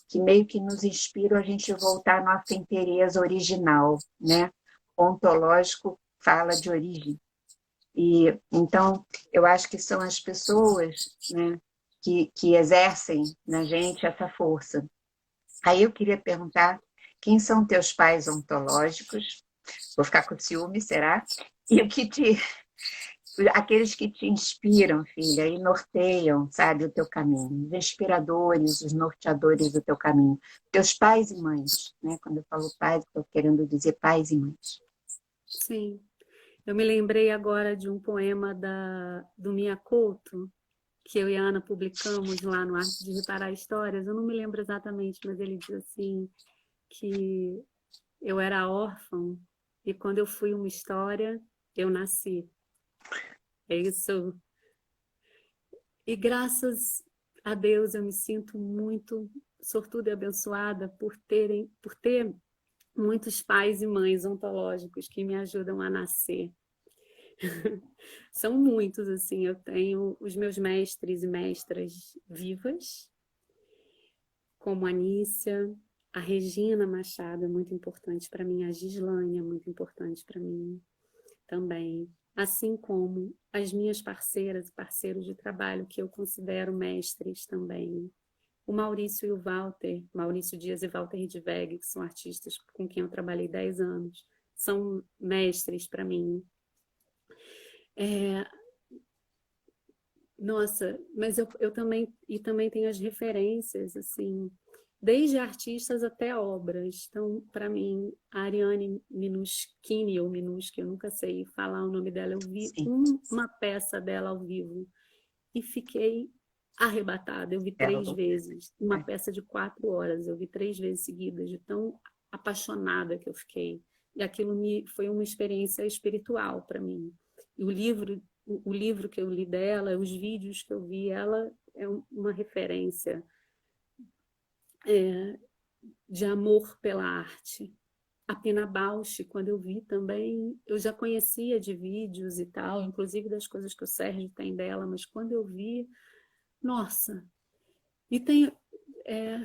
que meio que nos inspiram a gente voltar à nossa inteireza original, né? Ontológico fala de origem. E então eu acho que são as pessoas, né, que exercem na gente essa força. Aí eu queria perguntar quem são teus pais ontológicos? Vou ficar com ciúme, será? E o que te, aqueles que te inspiram, filha, e norteiam, sabe, o teu caminho, os inspiradores, os norteadores do teu caminho, teus pais e mães, né? Quando eu falo pais, estou querendo dizer pais e mães. Sim. Eu me lembrei agora de um poema do Mia Couto, que eu e a Ana publicamos lá no Arte de Reparar Histórias. Eu não me lembro exatamente, mas ele diz assim que eu era órfão e quando eu fui uma história, eu nasci. É isso. E graças a Deus eu me sinto muito sortuda e abençoada por ter muitos pais e mães ontológicos que me ajudam a nascer. São muitos, assim, eu tenho os meus mestres e mestras vivas, como a Nícia, a Regina Machado é muito importante para mim, a Gislane é muito importante para mim também, assim como as minhas parceiras e parceiros de trabalho, que eu considero mestres também. O Maurício e o Walter, Maurício Dias e Walter Hidveg, que são artistas com quem eu trabalhei 10 anos, são mestres para mim. Nossa, mas eu também, e também tenho as referências, assim, desde artistas até obras. Então, para mim, a Ariane Minuschini, ou Minuschke, eu nunca sei falar o nome dela, eu vi Sim, uma peça dela ao vivo e fiquei arrebatada. Eu vi ela 3 vezes, uma é. peça de 4 horas, eu vi 3 vezes seguidas, de tão apaixonada que eu fiquei. E aquilo foi uma experiência espiritual para mim. E o livro que eu li dela, os vídeos que eu vi, ela é uma referência de amor pela arte. A Pina Bausch, quando eu vi também, eu já conhecia de vídeos e tal, inclusive das coisas que o Sérgio tem dela, mas quando eu vi, nossa, e é,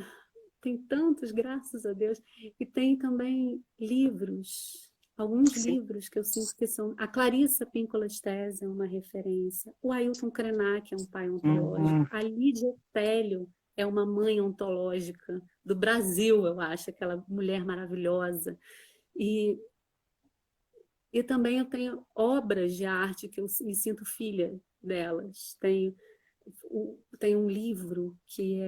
tem tantos, graças a Deus, e tem também livros, alguns Sim. livros que eu sinto que são... A Clarissa Píncola Estés é uma referência, o Ailton Krenak é um pai ontológico, Uhum. a Lídia Télio é uma mãe ontológica do Brasil, eu acho, aquela mulher maravilhosa. E, e também eu tenho obras de arte que eu me sinto filha delas. Tem um livro que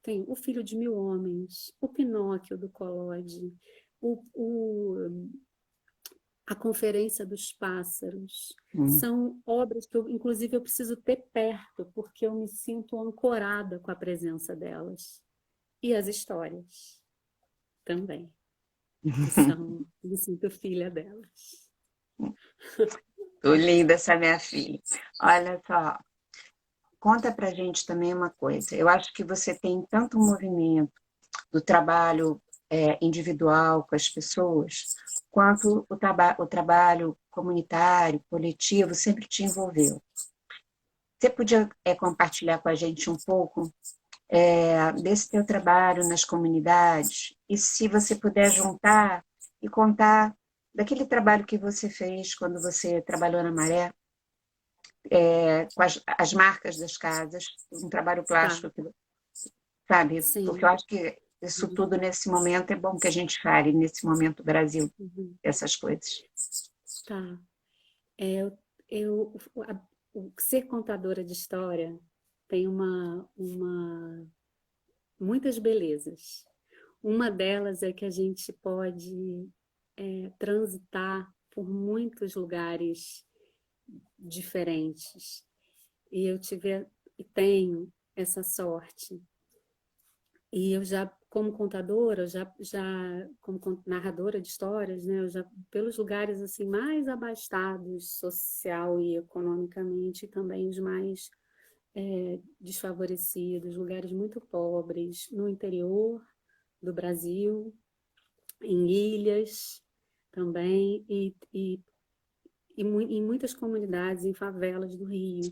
tem O Filho de Mil Homens, O Pinóquio do Collodi, o, o, A Conferência dos Pássaros. Uhum. São obras que, inclusive, eu preciso ter perto, porque eu me sinto ancorada com a presença delas. E as histórias também, que são, me sinto filha delas. Tô linda essa minha filha. Olha só, conta pra gente também uma coisa. Eu acho que você tem tanto movimento do trabalho individual com as pessoas, quanto o trabalho comunitário, coletivo, sempre te envolveu. Você podia compartilhar com a gente um pouco desse teu trabalho nas comunidades, e se você puder juntar e contar daquele trabalho que você fez quando você trabalhou na Maré, com as marcas das casas, um trabalho Tá, plástico, sabe? Porque eu sim. acho que isso tudo nesse momento é bom que a gente fale, nesse momento Brasil, Uhum. essas coisas. Tá. É, eu, o ser contadora de história tem muitas belezas. Uma delas é que a gente pode transitar por muitos lugares diferentes. E eu tenho essa sorte. E eu já, como contadora, como narradora de histórias, né, eu já, pelos lugares assim mais abastados social e economicamente, e também os mais desfavorecidos, lugares muito pobres, no interior, do Brasil, em ilhas também, em muitas comunidades, em favelas do Rio.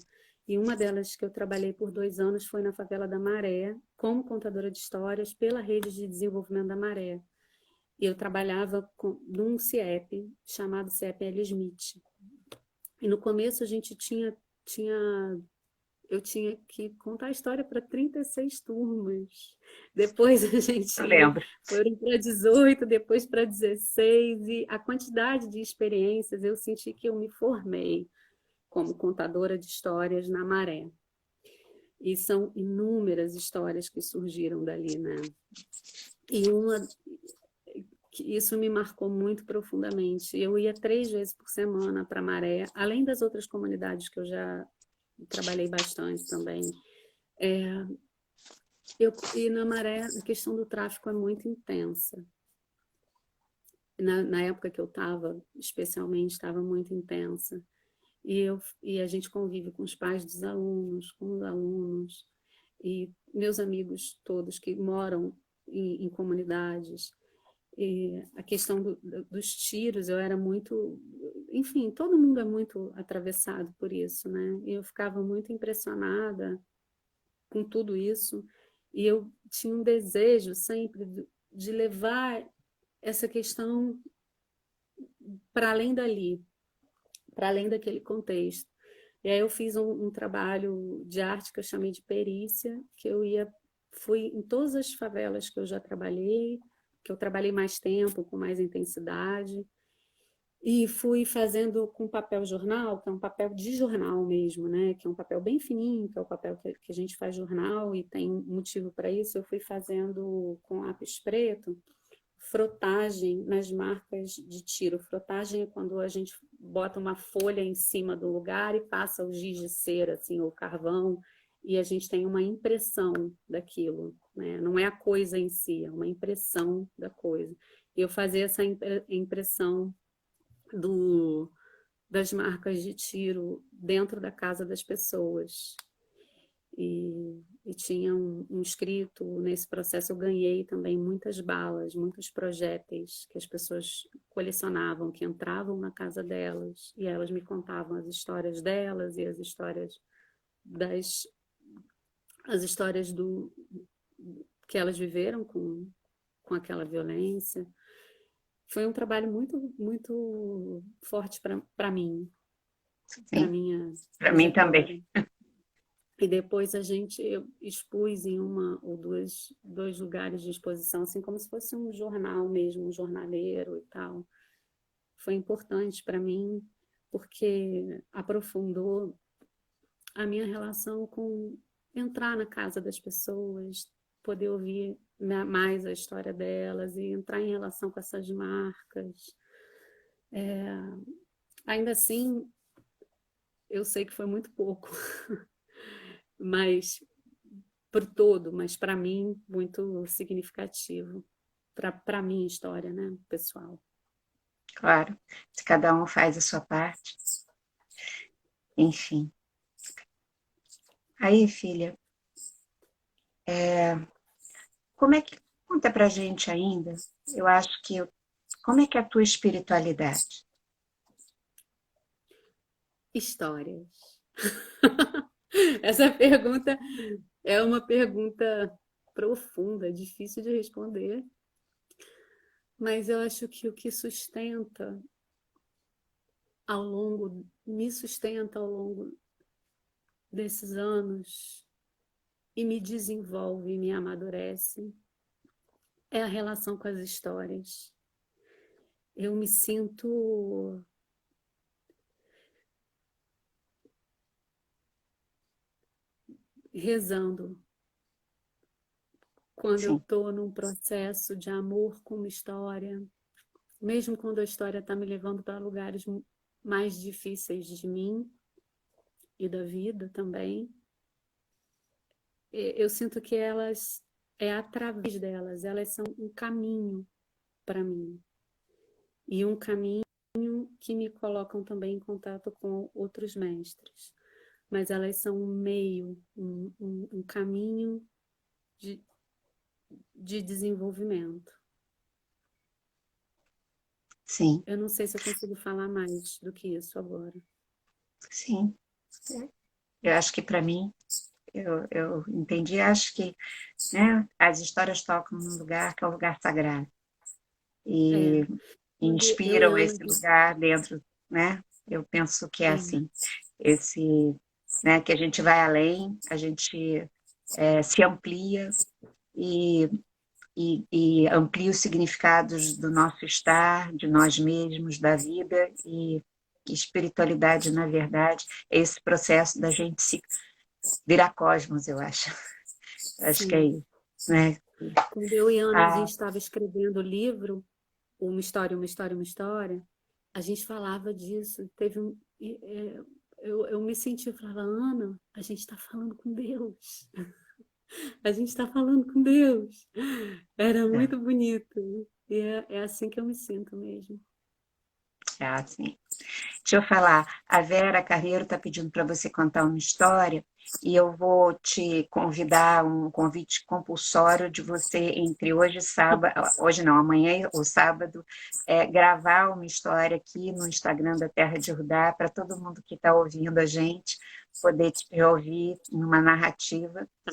E uma delas que eu trabalhei por 2 anos foi na favela da Maré, como contadora de histórias pela Rede de Desenvolvimento da Maré. Eu trabalhava num CIEP, chamado CIEP L. Smith. E no começo a gente eu tinha que contar a história para 36 turmas. Depois a gente Eu lembro. foram para 18, depois para 16, e a quantidade de experiências, eu senti que eu me formei como contadora de histórias na Maré. E são inúmeras histórias que surgiram dali, né? E isso me marcou muito profundamente. Eu ia 3 vezes por semana para Maré, além das outras comunidades que eu já trabalhei bastante também. E na Maré, a questão do tráfico é muito intensa. Na época que eu estava, especialmente, estava muito intensa. E a gente convive com os pais dos alunos, com os alunos, e meus amigos todos que moram em comunidades. E a questão dos tiros, eu era muito... Enfim, todo mundo é muito atravessado por isso, né? E eu ficava muito impressionada com tudo isso, e eu tinha um desejo sempre de levar essa questão para além dali, para além daquele contexto. E aí eu fiz um trabalho de arte que eu chamei de perícia, que fui em todas as favelas que eu já trabalhei, que eu trabalhei mais tempo, com mais intensidade, e fui fazendo com papel jornal, que é um papel de jornal mesmo, né? Que é um papel bem fininho, que é o papel que a gente faz jornal, e tem motivo para isso. Eu fui fazendo com lápis preto frotagem nas marcas de tiro. Frotagem é quando a gente bota uma folha em cima do lugar e passa o giz de cera, assim, ou carvão, e a gente tem uma impressão daquilo, né? Não é a coisa em si, é uma impressão da coisa. E eu fazia essa impressão das marcas de tiro dentro da casa das pessoas. E tinha um escrito, nesse processo eu ganhei também muitas balas, muitos projéteis que as pessoas colecionavam, que entravam na casa delas, e elas me contavam as histórias delas e as histórias que elas viveram com aquela violência. Foi um trabalho muito, muito forte para mim, para minha Para mim também. E depois eu expus em uma ou dois lugares de exposição, assim como se fosse um jornal mesmo, um jornaleiro e tal. Foi importante para mim, porque aprofundou a minha relação com entrar na casa das pessoas, poder ouvir mais a história delas e entrar em relação com essas marcas. Ainda assim, eu sei que foi muito pouco, mas mas para mim muito significativo para a minha história, né, pessoal. Claro, se cada um faz a sua parte, enfim. Aí, filha, como é que conta pra gente ainda? Eu acho que como é que é a tua espiritualidade? Histórias. Essa pergunta é uma pergunta profunda, difícil de responder, mas eu acho que o que me sustenta ao longo desses anos e me desenvolve, me amadurece, é a relação com as histórias. Eu me sinto rezando quando eu Sim, estou num processo de amor com uma história, mesmo quando a história está me levando para lugares mais difíceis de mim e da vida também. Eu sinto que através delas, elas são um caminho para mim. E um caminho que me colocam também em contato com outros mestres. Mas elas são um meio, um caminho de desenvolvimento. Sim, Eu não sei se eu consigo falar mais do que isso agora. sim. Eu acho que para mim, eu entendi, acho que, né, as histórias tocam num lugar que é um lugar sagrado É, e quando eu e inspiram Ana, esse lugar dentro, né? Eu penso que é é, assim, esse, né, que a gente vai além, a gente se amplia e, e amplia os significados do nosso estar, de nós mesmos, da vida e espiritualidade, na verdade, é esse processo da gente se virar cosmos, eu acho. Acho que é sim. isso, né? Quando eu e Ana, a Ah, gente estava escrevendo o livro, Uma História, Uma História, Uma História, a gente falava disso. Eu me senti, eu falava, Ana, a gente está falando com Deus. A gente está falando com Deus. Era é, muito bonito. E é assim que eu me sinto mesmo. é assim. Deixa eu falar, a Vera Carreiro está pedindo para você contar uma história e eu vou te convidar, um convite compulsório de você entre hoje e sábado, hoje não, amanhã ou sábado, gravar uma história aqui no Instagram da Terra de Judá para todo mundo que está ouvindo a gente poder te ouvir numa narrativa. Tá.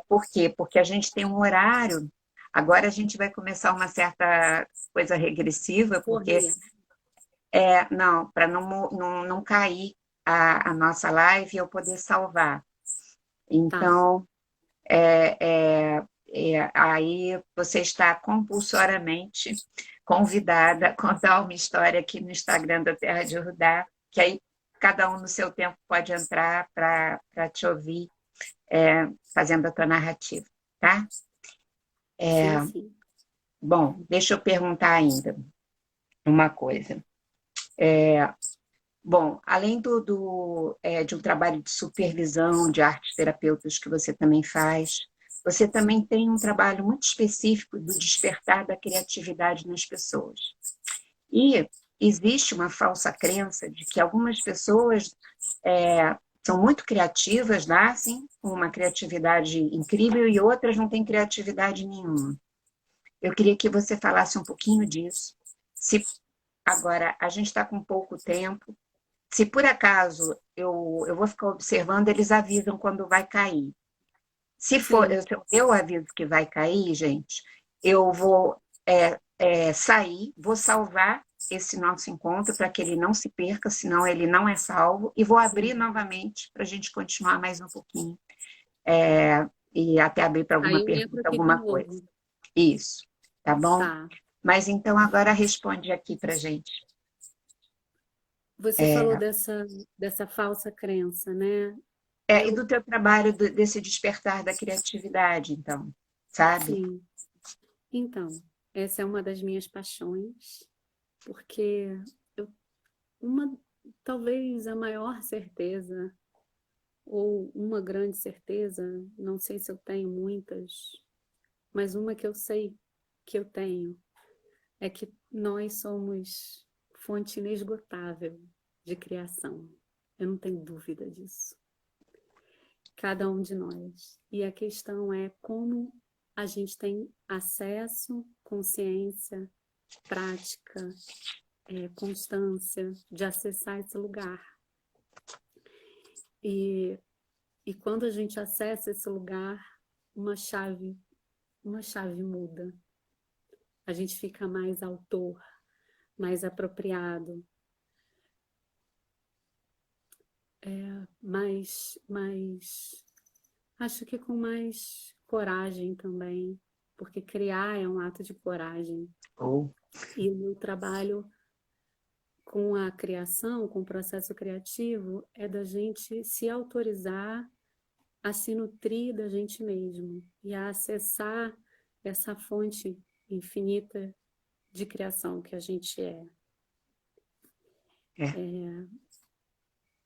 Por quê? Porque a gente tem um horário, agora a gente vai começar uma certa coisa regressiva, porque Correr. não, para não cair a nossa live e eu poder salvar. Tá. Então, aí você está compulsoriamente convidada a contar uma história aqui no Instagram da Terra de Rudá, que aí cada um no seu tempo pode entrar para te ouvir fazendo a tua narrativa, tá? Sim, sim. Bom, deixa eu perguntar ainda uma coisa. Bom, além de um trabalho de supervisão de artes terapeutas que você também faz, você também tem um trabalho muito específico do despertar da criatividade nas pessoas. E existe uma falsa crença de que algumas pessoas são muito criativas, nascem com uma criatividade incrível e outras não têm criatividade nenhuma. Eu queria que você falasse um pouquinho disso. Se agora a gente está com pouco tempo, se por acaso eu vou ficar observando, eles avisam quando vai cair. Sim. Se eu aviso que vai cair, gente, eu vou sair, vou salvar esse nosso encontro para que ele não se perca, senão ele não é salvo, e vou abrir Sim. novamente para a gente continuar mais um pouquinho. E até abrir para alguma Aí eu entro pergunta, aqui de alguma coisa. novo. Isso, tá bom? Tá. Mas então agora responde aqui para gente. Você falou dessa falsa crença, né? E Eu, do teu trabalho desse despertar da criatividade, então, sabe? sim. Então, essa é uma das minhas paixões, porque eu, uma, talvez a maior certeza, ou uma grande certeza, não sei se eu tenho muitas, mas uma que eu sei que eu tenho, é que nós somos fonte inesgotável de criação. Eu não tenho dúvida disso. Cada um de nós. E a questão é como a gente tem acesso, consciência, prática, constância de acessar esse lugar. E, e quando a gente acessa esse lugar, uma chave, uma chave muda. A gente fica mais autor, mais apropriado, mais, acho que com mais coragem também, porque criar é um ato de coragem. Ou, E o meu trabalho com a criação, com o processo criativo, é da gente se autorizar a se nutrir da gente mesmo e a acessar essa fonte infinita de criação que a gente é. é,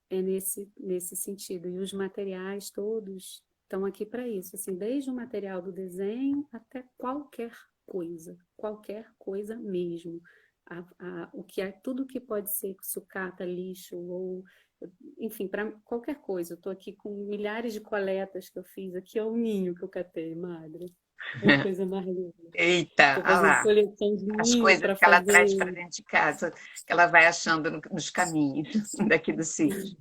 É nesse sentido. E os materiais todos estão aqui para isso, assim, desde o material do desenho até qualquer coisa mesmo. O que é tudo que pode ser sucata, lixo ou enfim, para qualquer coisa. Eu estou aqui com milhares de coletas que eu fiz. Aqui é o ninho que eu catei, madre. Que coisa mais linda. Eita, Estou olha fazendo lá, coleção de as ninho coisas para que ela traz fazer. para dentro de casa, que ela vai achando nos caminhos daqui do sítio.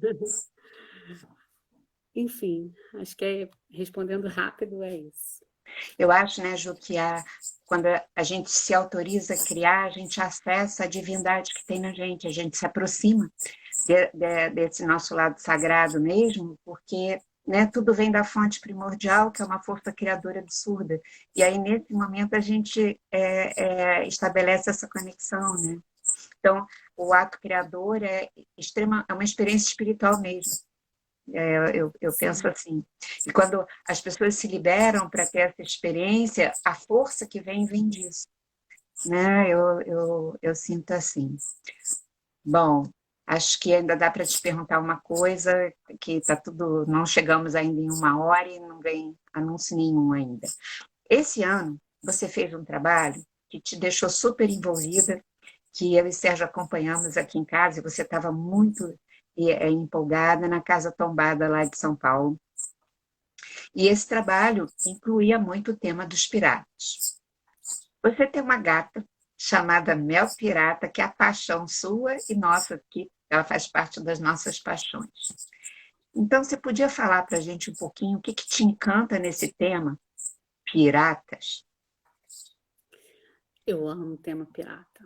Enfim, acho que respondendo rápido é isso. Eu acho, né, Ju, que quando a gente se autoriza a criar, a gente acessa a divindade que tem na gente, a gente se aproxima desse nosso lado sagrado mesmo, porque, né, tudo vem da fonte primordial, que é uma força criadora absurda. E aí, nesse momento, a gente estabelece essa conexão, né? Então, o ato criador é uma experiência espiritual mesmo. Eu penso Sim, assim. E quando as pessoas se liberam para ter essa experiência, a força que vem disso. Né? Eu sinto assim. Bom, acho que ainda dá para te perguntar uma coisa, que está tudo. Não chegamos ainda em 1 hora e não vem anúncio nenhum ainda. Esse ano, você fez um trabalho que te deixou super envolvida, que eu e Sérgio acompanhamos aqui em casa, e você estava muito empolgada na Casa Tombada lá de São Paulo. E esse trabalho incluía muito o tema dos piratas. Você tem uma gata chamada Mel Pirata, que é a paixão sua e nossa, que ela faz parte das nossas paixões. Então, você podia falar para a gente um pouquinho o que te encanta nesse tema, piratas? eu amo o tema pirata.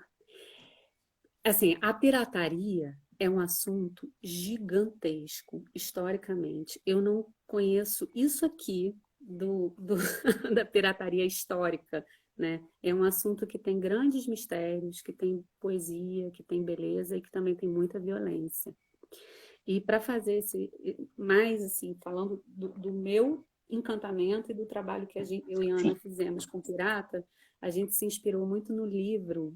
Assim, a pirataria é um assunto gigantesco, historicamente. Eu não conheço isso aqui da pirataria histórica, né? É um assunto que tem grandes mistérios, que tem poesia, que tem beleza e que também tem muita violência. E para fazer mais assim, falando do meu encantamento e do trabalho que eu e a Ana Sim, fizemos com Pirata, a gente se inspirou muito num livro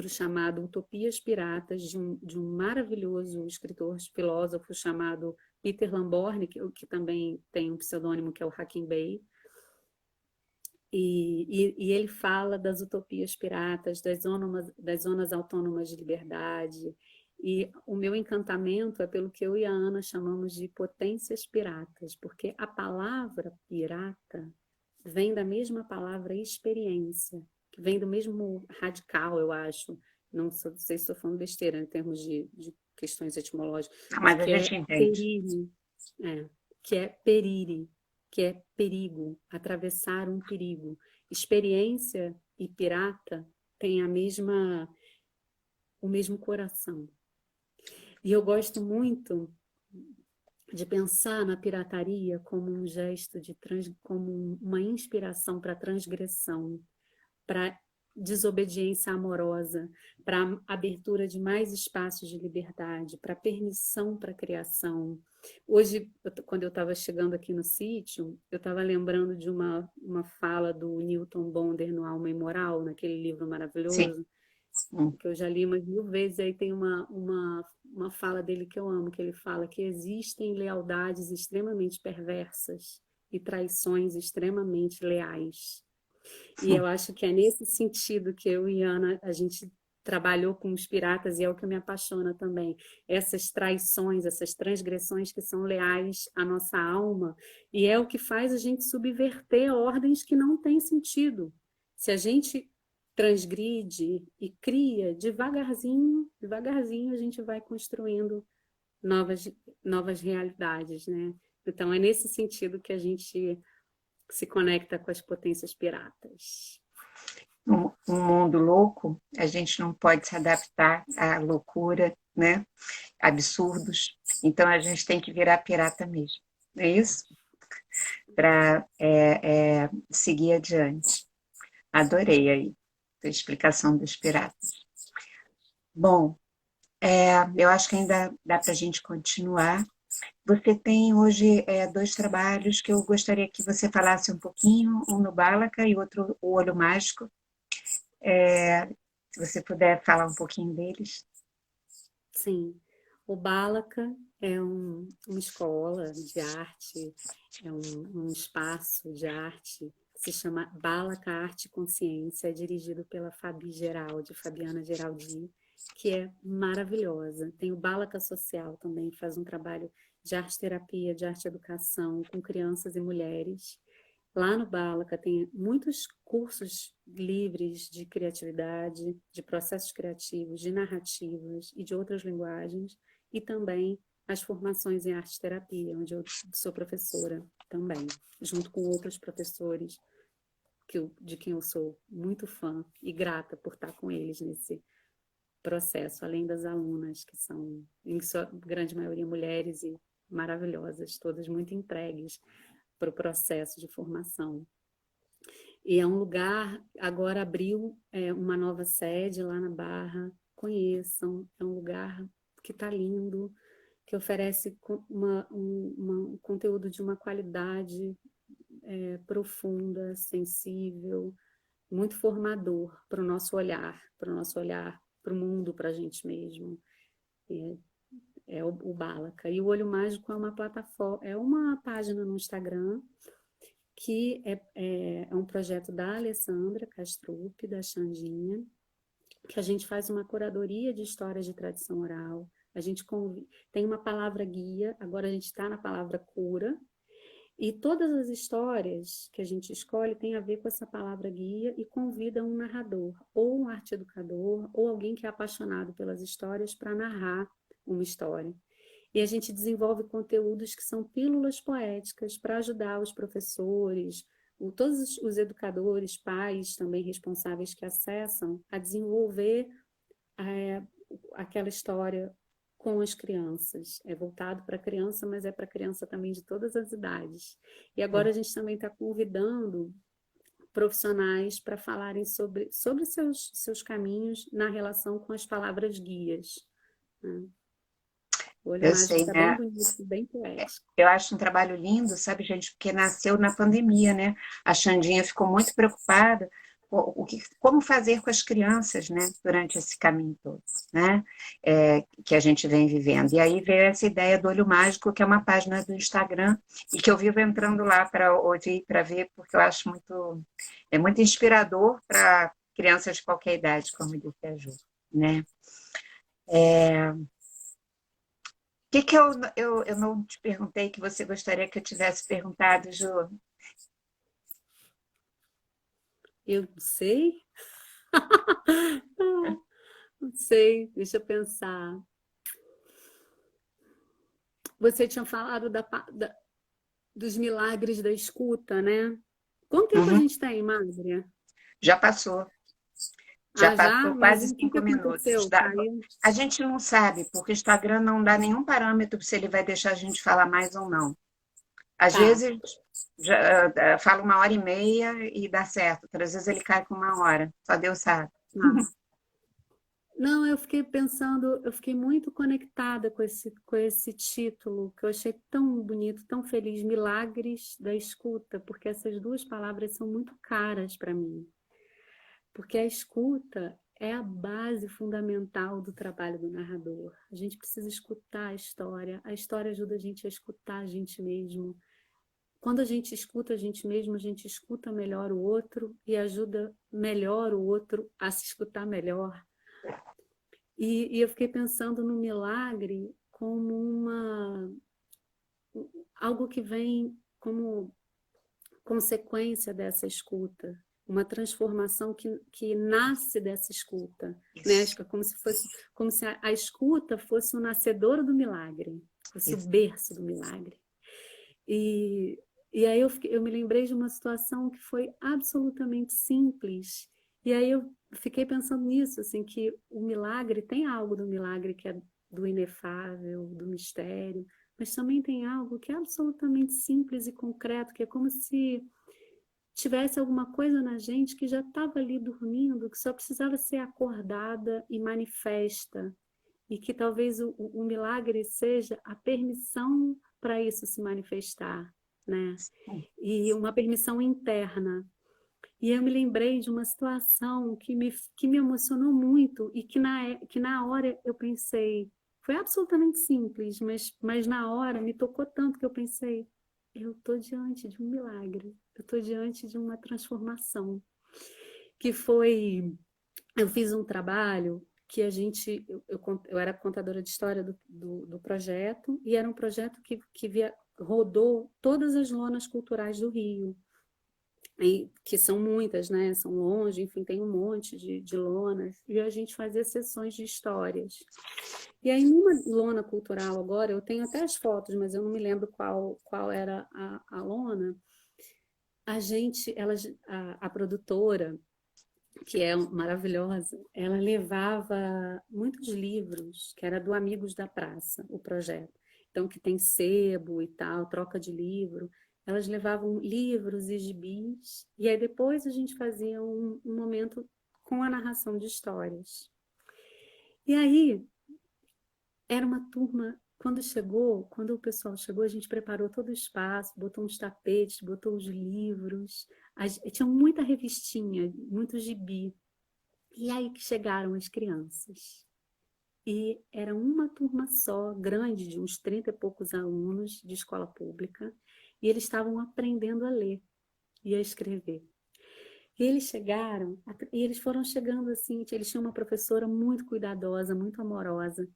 chamado Utopias Piratas, de um maravilhoso escritor, filósofo chamado Peter Lamborghini, que também tem um pseudônimo que é o Hacking Bay. E ele fala das utopias piratas, das zonas autônomas de liberdade. E o meu encantamento é pelo que eu e a Ana chamamos de potências piratas, porque a palavra pirata vem da mesma palavra experiência, que vem do mesmo radical, eu acho. Não sei se estou falando besteira em termos de questões etimológicas, mas mas a que gente é entende. perire, é, que é perire, que é perigo, atravessar um perigo. Experiência e pirata têm o mesmo coração. E eu gosto muito de pensar na pirataria como um gesto como uma inspiração para transgressão, para desobediência amorosa, para abertura de mais espaços de liberdade, para permissão para a criação. Hoje, quando eu estava chegando aqui no sítio, eu estava lembrando de uma fala do Newton Bonder no Alma e Moral, naquele livro Sim. maravilhoso, que eu já li umas 1000 vezes, aí tem uma fala dele que eu amo, que ele fala que existem lealdades extremamente perversas e traições extremamente leais. E eu acho que é nesse sentido que eu e Ana, a gente trabalhou com os piratas e é o que me apaixona também. Essas traições, essas transgressões que são leais à nossa alma e é o que faz a gente subverter ordens que não têm sentido. Se a gente transgride e cria devagarzinho, devagarzinho a gente vai construindo novas, novas realidades, né? Então é nesse sentido que a gente se conecta com as potências piratas. Um mundo louco, a gente não pode se adaptar à loucura, né? Absurdos. Então a gente tem que virar pirata mesmo. É isso? Para seguir adiante. Adorei aí a explicação dos piratas. Bom, eu acho que ainda dá para a gente continuar. Você tem hoje 2 trabalhos que eu gostaria que você falasse um pouquinho, um no Bálaca e outro o Olho Mágico. Se você puder falar um pouquinho deles. Sim, o Bálaca é uma escola de arte, é um espaço de arte que se chama Bálaca Arte e Consciência, é dirigido pela Fabiana Geraldi, que é maravilhosa. Tem o Bálaca Social também, que faz um trabalho de arte-terapia, de arte-educação com crianças e mulheres. Lá no Balaca tem muitos cursos livres de criatividade, de processos criativos, de narrativas e de outras linguagens, e também as formações em arte-terapia, onde eu sou professora também, junto com outros professores de quem eu sou muito fã e grata por estar com eles nesse processo, além das alunas, que são, em sua grande maioria, mulheres e maravilhosas, todas muito entregues para o processo de formação. E é um lugar, agora abriu uma nova sede lá na Barra, conheçam, é um lugar que está lindo, que oferece um conteúdo de uma qualidade profunda, sensível, muito formador para o nosso olhar, para o mundo, para a gente mesmo. É o Balaca. E o Olho Mágico é uma plataforma, é uma página no Instagram que é um projeto da Alessandra Castrup, da Xandinha, que a gente faz uma curadoria de histórias de tradição oral. A gente tem uma palavra guia, agora a gente está na palavra cura, e todas as histórias que a gente escolhe têm a ver com essa palavra guia e convida um narrador, ou um arte-educador, ou alguém que é apaixonado pelas histórias para narrar uma história. E a gente desenvolve conteúdos que são pílulas poéticas para ajudar os professores, todos os educadores, pais também responsáveis que acessam, a desenvolver aquela história com as crianças. É voltado para a criança, mas é para a criança também de todas as idades. E agora a gente também está convidando profissionais para falarem sobre seus caminhos na relação com as palavras guias, né? O Olho Eu Mágico sei, está bem né? bonito, bem poético. Eu acho um trabalho lindo, sabe, gente, porque nasceu na pandemia, né? A Xandinha ficou muito preocupada como fazer com as crianças, né, durante esse caminho todo, né, que a gente vem vivendo. E aí veio essa ideia do Olho Mágico, que é uma página do Instagram, e que eu vivo entrando lá para ouvir, para ver, porque eu acho muito inspirador para crianças de qualquer idade, como disse a Ju, né. Que eu não te perguntei que você gostaria que eu tivesse perguntado, Ju? Eu não sei. Não sei, deixa eu pensar. Você tinha falado dos milagres da escuta, né? Quanto tempo a Uhum, gente tem, Mádria? já passou. Já Ah, já? passou Mas quase o que que 5 minutos. aconteceu? Caiu? A gente não sabe, porque o Instagram não dá nenhum parâmetro se ele vai deixar a gente falar mais ou não. Às Tá. vezes fala 1h30 e dá certo, outras vezes ele cai com 1 hora, só Deus sabe. Tá. Não, eu fiquei pensando, eu fiquei muito conectada com esse título, que eu achei tão bonito, tão feliz, Milagres da Escuta, porque essas duas palavras são muito caras para mim. Porque a escuta é a base fundamental do trabalho do narrador. A gente precisa escutar a história ajuda a gente a escutar a gente mesmo. Quando a gente escuta a gente mesmo, a gente escuta melhor o outro e ajuda melhor o outro a se escutar melhor. E eu fiquei pensando no milagre como algo que vem como consequência dessa escuta, uma transformação que nasce dessa escuta, né? Isso, Como se a escuta fosse o nascedor do milagre, fosse o isso. berço do milagre. E, e aí eu me lembrei de uma situação que foi absolutamente simples. E aí eu fiquei pensando nisso, assim, que o milagre, tem algo do milagre que é do inefável, do mistério, mas também tem algo que é absolutamente simples e concreto, que é como se tivesse alguma coisa na gente que já estava ali dormindo, que só precisava ser acordada e manifesta, e que talvez o milagre seja a permissão para isso se manifestar, né? E uma permissão interna. E eu me lembrei de uma situação que me emocionou muito e que na hora eu pensei, foi absolutamente simples, mas na hora me tocou tanto que eu pensei, eu estou diante de um milagre, eu estou diante de uma transformação. Que foi, eu fiz um trabalho que eu era contadora de história do projeto, e era um projeto que rodou todas as lonas culturais do Rio. que são muitas, né? São longe, enfim, tem um monte de lonas, e a gente fazia sessões de histórias. E aí, numa lona cultural agora, eu tenho até as fotos, mas eu não me lembro qual era a lona, a produtora, que é maravilhosa, ela levava muitos livros, que era do Amigos da Praça, o projeto. Então, que tem sebo e tal, troca de livro. Elas levavam livros e gibis, e aí depois a gente fazia um momento com a narração de histórias. E aí, era uma turma, quando o pessoal chegou, a gente preparou todo o espaço, botou uns tapetes, botou os livros, tinha muita revistinha, muito gibi. E aí que chegaram as crianças. E era uma turma só, grande, de uns 30 e poucos alunos de escola pública, e eles estavam aprendendo a ler e a escrever. E eles chegaram, e eles foram chegando assim, eles tinham uma professora muito cuidadosa, muito amorosa,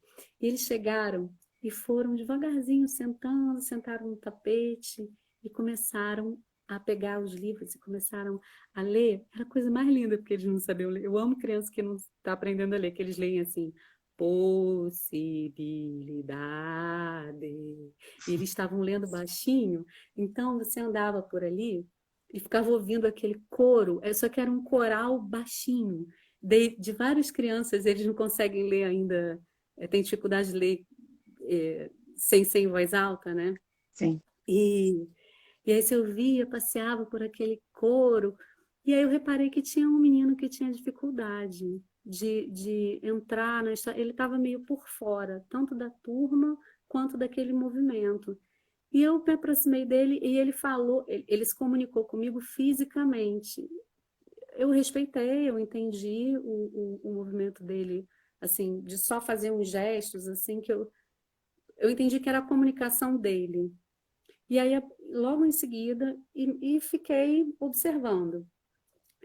e eles chegaram e foram devagarzinho sentaram no tapete e começaram a pegar os livros e começaram a ler. Era a coisa mais linda, porque eles não sabiam ler. Eu amo criança que não está aprendendo a ler, que eles leem assim, possibilidade. E eles estavam lendo baixinho, então você andava por ali e ficava ouvindo aquele coro, só que era um coral baixinho, de várias crianças, eles não conseguem ler ainda, tem dificuldade de ler sem voz alta, né? Sim. E aí você ouvia, passeava por aquele coro, e aí eu reparei que tinha um menino que tinha dificuldade de entrar na história, ele estava meio por fora, tanto da turma quanto daquele movimento. E eu me aproximei dele e ele falou, ele se comunicou comigo fisicamente. Eu respeitei, eu entendi o movimento dele, assim, de só fazer uns gestos, assim, que eu entendi que era a comunicação dele. E aí, logo em seguida, e fiquei observando.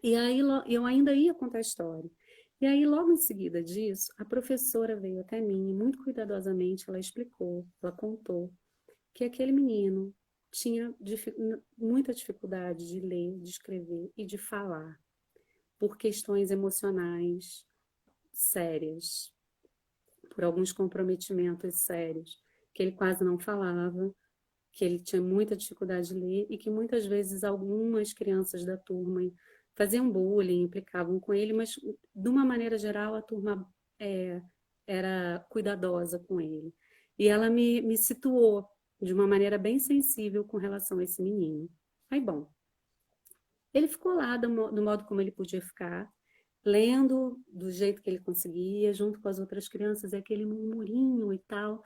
E aí, eu ainda ia contar a história. E aí, logo em seguida disso, a professora veio até mim, e muito cuidadosamente, ela explicou, ela contou que aquele menino tinha muita dificuldade de ler, de escrever e de falar, por questões emocionais sérias, por alguns comprometimentos sérios, que ele quase não falava, que ele tinha muita dificuldade de ler e que muitas vezes algumas crianças da turma faziam bullying, implicavam com ele, mas de uma maneira geral a turma era cuidadosa com ele. E ela me situou de uma maneira bem sensível com relação a esse menino. Aí, bom, ele ficou lá do modo como ele podia ficar, lendo do jeito que ele conseguia, junto com as outras crianças, aquele murmurinho e tal.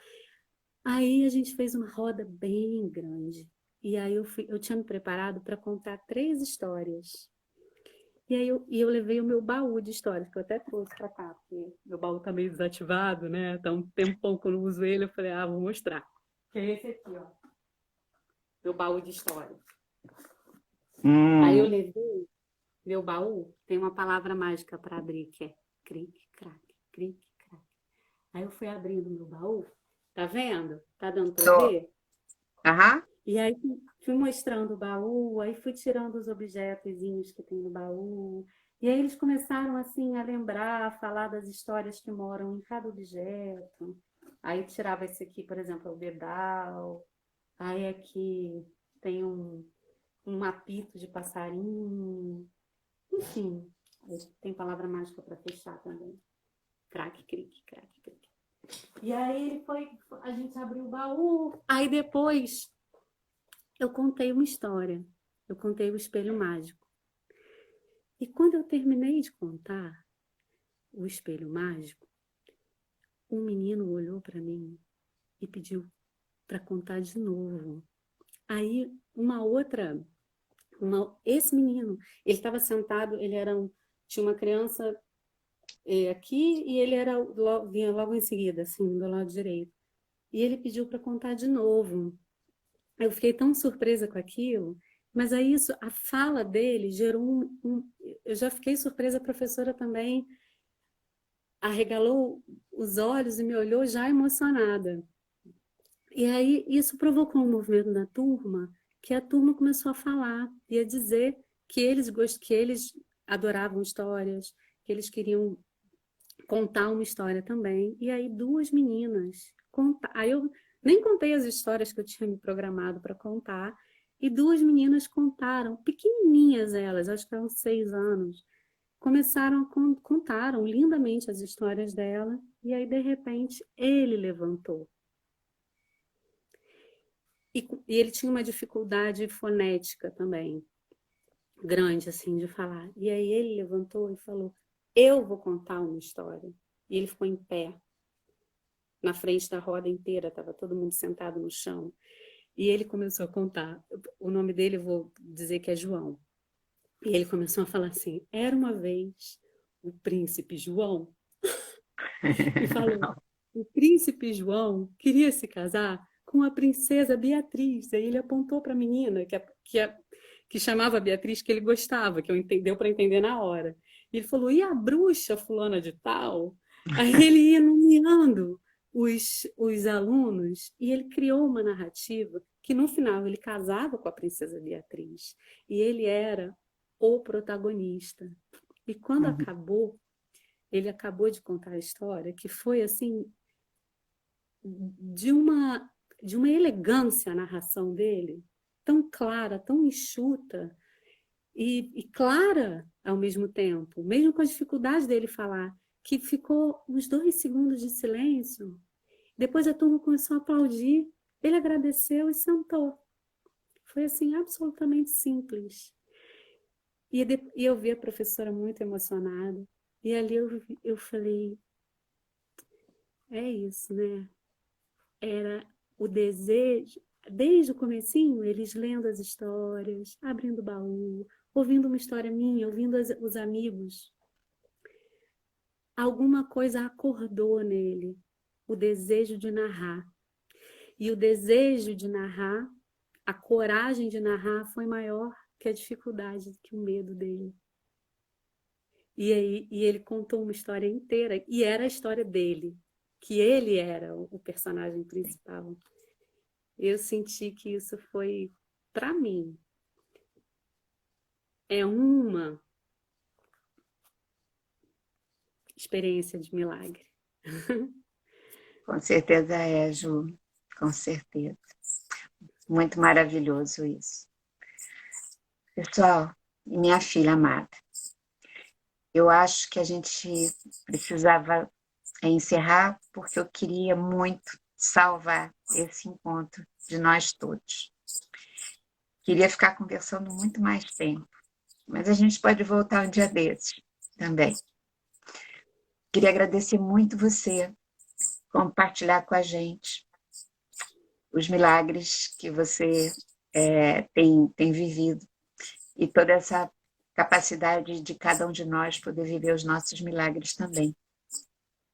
Aí a gente fez uma roda bem grande. E aí eu tinha me preparado para contar 3 histórias. E aí eu levei o meu baú de histórias, que eu até trouxe para cá, porque meu baú tá meio desativado, né? Tá um tempão que eu não uso ele, eu falei, vou mostrar. Que é esse aqui, ó. Meu baú de histórias. Aí eu levei meu baú, tem uma palavra mágica para abrir, que é cric, crac, cric, crac. Aí eu fui abrindo meu baú, tá vendo? Tá dando para ver? Aham. E aí fui mostrando o baú, aí fui tirando os objetozinhos que tem no baú. E aí eles começaram assim a lembrar, a falar das histórias que moram em cada objeto. Aí tirava esse aqui, por exemplo, é o dedal. Aí aqui tem um apito de passarinho. Enfim, tem palavra mágica para fechar também. Crack, cric, crack, cric. E aí a gente abriu o baú. Aí depois eu contei uma história. Eu contei o espelho mágico. E quando eu terminei de contar o espelho mágico, um menino olhou para mim e pediu para contar de novo. Aí esse menino, ele estava sentado, tinha uma criança aqui e ele vinha logo em seguida, assim, do meu lado direito. E ele pediu para contar de novo. Eu fiquei tão surpresa com aquilo, mas aí a fala dele gerou eu já fiquei surpresa, a professora também arregalou os olhos e me olhou já emocionada. E aí isso provocou um movimento na turma, que a turma começou a falar e a dizer que eles adoravam histórias, que eles queriam contar uma história também. E aí duas meninas aí eu nem contei as histórias que eu tinha me programado para contar, e duas meninas contaram, pequenininhas elas, acho que eram 6 anos, contaram lindamente as histórias dela, e aí de repente ele levantou. E ele tinha uma dificuldade fonética também, grande assim de falar. E aí ele levantou e falou: eu vou contar uma história. E ele ficou em pé, na frente da roda inteira, estava todo mundo sentado no chão. E ele começou a contar. O nome dele, eu vou dizer que é João. E ele começou a falar assim: era uma vez o príncipe João. E falou: o príncipe João queria se casar com a princesa Beatriz. Aí ele apontou para a menina que chamava Beatriz, que ele gostava, que deu para entender na hora. E ele falou: e a bruxa fulana de tal? Aí ele ia nomeando os alunos, e ele criou uma narrativa que no final ele casava com a princesa Beatriz. E ele era o protagonista. E quando acabou, ele acabou de contar a história, que foi assim, de uma, de uma elegância a narração dele, tão clara, tão enxuta e clara ao mesmo tempo, mesmo com a dificuldade dele falar, que ficou uns 2 segundos de silêncio. Depois a turma começou a aplaudir, ele agradeceu e sentou. Foi assim, absolutamente simples. E eu vi a professora muito emocionada, e ali eu falei, é isso, né? Era o desejo, desde o comecinho, eles lendo as histórias, abrindo o baú, ouvindo uma história minha, ouvindo os amigos. Alguma coisa acordou nele, o desejo de narrar. E o desejo de narrar, a coragem de narrar foi maior que a dificuldade, que o medo dele. E ele contou uma história inteira, e era a história dele, que ele era o personagem principal. Eu senti que isso foi, para mim, é uma experiência de milagre. Com certeza é, Ju, com certeza. Muito maravilhoso isso. Pessoal, e minha filha amada, eu acho que a gente precisava encerrar, porque eu queria muito salvar esse encontro de nós todos. Queria ficar conversando muito mais tempo, mas a gente pode voltar um dia desses também. Queria agradecer muito você compartilhar com a gente os milagres que você tem vivido e toda essa capacidade de cada um de nós poder viver os nossos milagres também.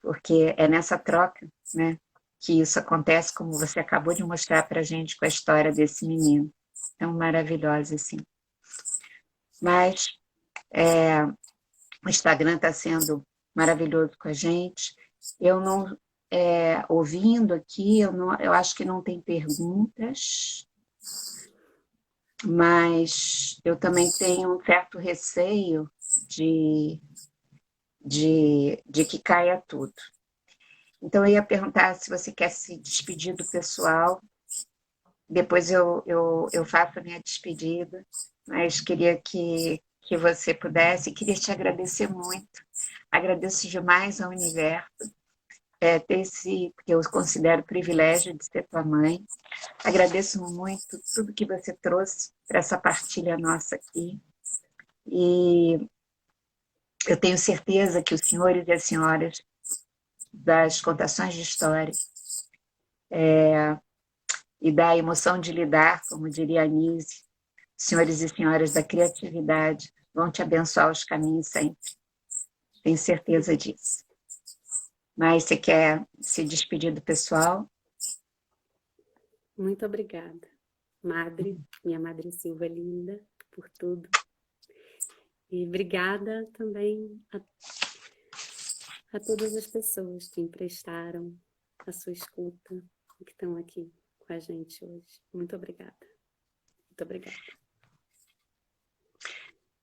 Porque é nessa troca, né, que isso acontece, como você acabou de mostrar para a gente com a história desse menino. Tão maravilhosa, assim. Mas o Instagram está sendo maravilhoso com a gente. Eu não, ouvindo aqui, eu acho que não tem perguntas, mas eu também tenho um certo receio de que caia tudo. Então, eu ia perguntar se você quer se despedir do pessoal, depois eu faço a minha despedida, mas queria que você pudesse, e queria te agradecer muito. Agradeço demais ao universo, ter esse, que eu considero privilégio de ser tua mãe. Agradeço muito tudo que você trouxe para essa partilha nossa aqui. E eu tenho certeza que os senhores e as senhoras das contações de história e da emoção de lidar, como diria a Anise, senhores e senhoras da criatividade, vão te abençoar os caminhos sempre. Tenho certeza disso. Mas você quer se despedir do pessoal? Muito obrigada, Madre, minha Madre Silva linda, por tudo. E obrigada também a todas as pessoas que emprestaram a sua escuta e que estão aqui com a gente hoje. Muito obrigada. Muito obrigada.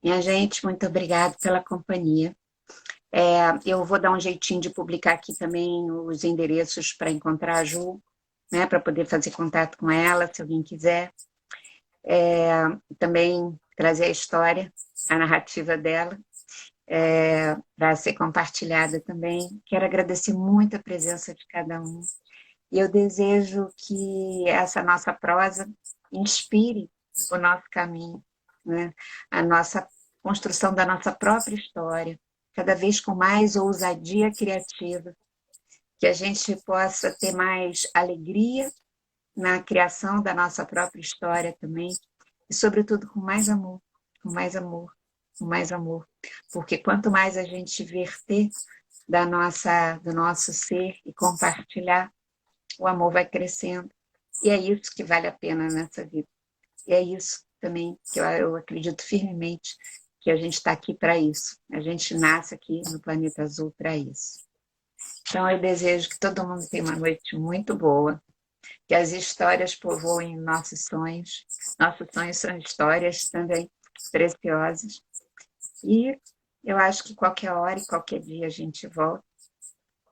Minha gente, muito obrigada pela companhia. Eu vou dar um jeitinho de publicar aqui também os endereços para encontrar a Ju, né, para poder fazer contato com ela, se alguém quiser. Também trazer a história, a narrativa dela, para ser compartilhada também. Quero agradecer muito a presença de cada um. E eu desejo que essa nossa prosa inspire o nosso caminho, né? A nossa construção da nossa própria história, cada vez com mais ousadia criativa, que a gente possa ter mais alegria na criação da nossa própria história também, e sobretudo com mais amor, com mais amor, com mais amor, porque quanto mais a gente verter do nosso ser e compartilhar, o amor vai crescendo. E é isso que vale a pena nessa vida. E é isso também que eu acredito firmemente que a gente está aqui para isso. A gente nasce aqui no Planeta Azul para isso. Então eu desejo que todo mundo tenha uma noite muito boa, que as histórias povoem nossos sonhos. Nossos sonhos são histórias também preciosas. E eu acho que qualquer hora e qualquer dia a gente volta.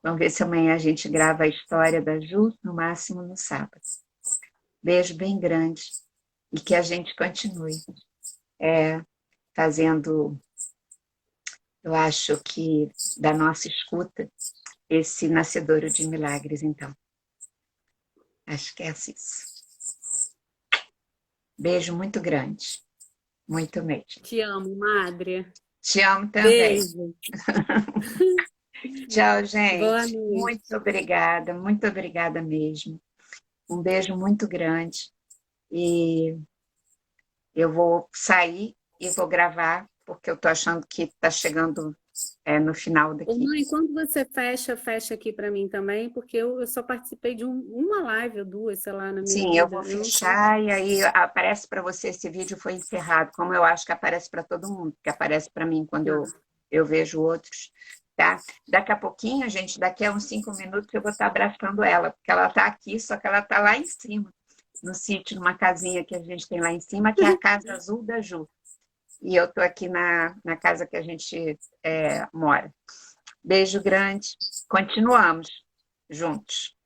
Vamos ver se amanhã a gente grava a história da Ju, no máximo no sábado. Beijo bem grande e que a gente continue fazendo, eu acho que da nossa escuta, esse nascedouro de milagres, então. Acho que é assim. Beijo muito grande, muito mesmo. Te amo, Madre. Te amo também. Beijo. Tchau, Boa gente. noite. Muito obrigada mesmo. Um beijo muito grande. E eu vou sair e vou gravar, porque eu estou achando que está chegando no final Ô, daqui. mãe, quando você fecha aqui para mim também, porque eu só participei de uma live ou duas, sei lá, na minha Sim, eu vida. vou Eu não sei. fechar e aí aparece para você esse vídeo foi encerrado, como eu acho que aparece para todo mundo, que aparece para mim quando eu vejo outros, tá? Daqui a pouquinho, gente, daqui a uns 5 minutos eu vou estar abraçando ela, porque ela está aqui, só que ela está lá em cima, no sítio, numa casinha que a gente tem lá em cima, que é a Casa Azul da Ju. E eu estou aqui na casa que a gente mora. Beijo grande, continuamos juntos.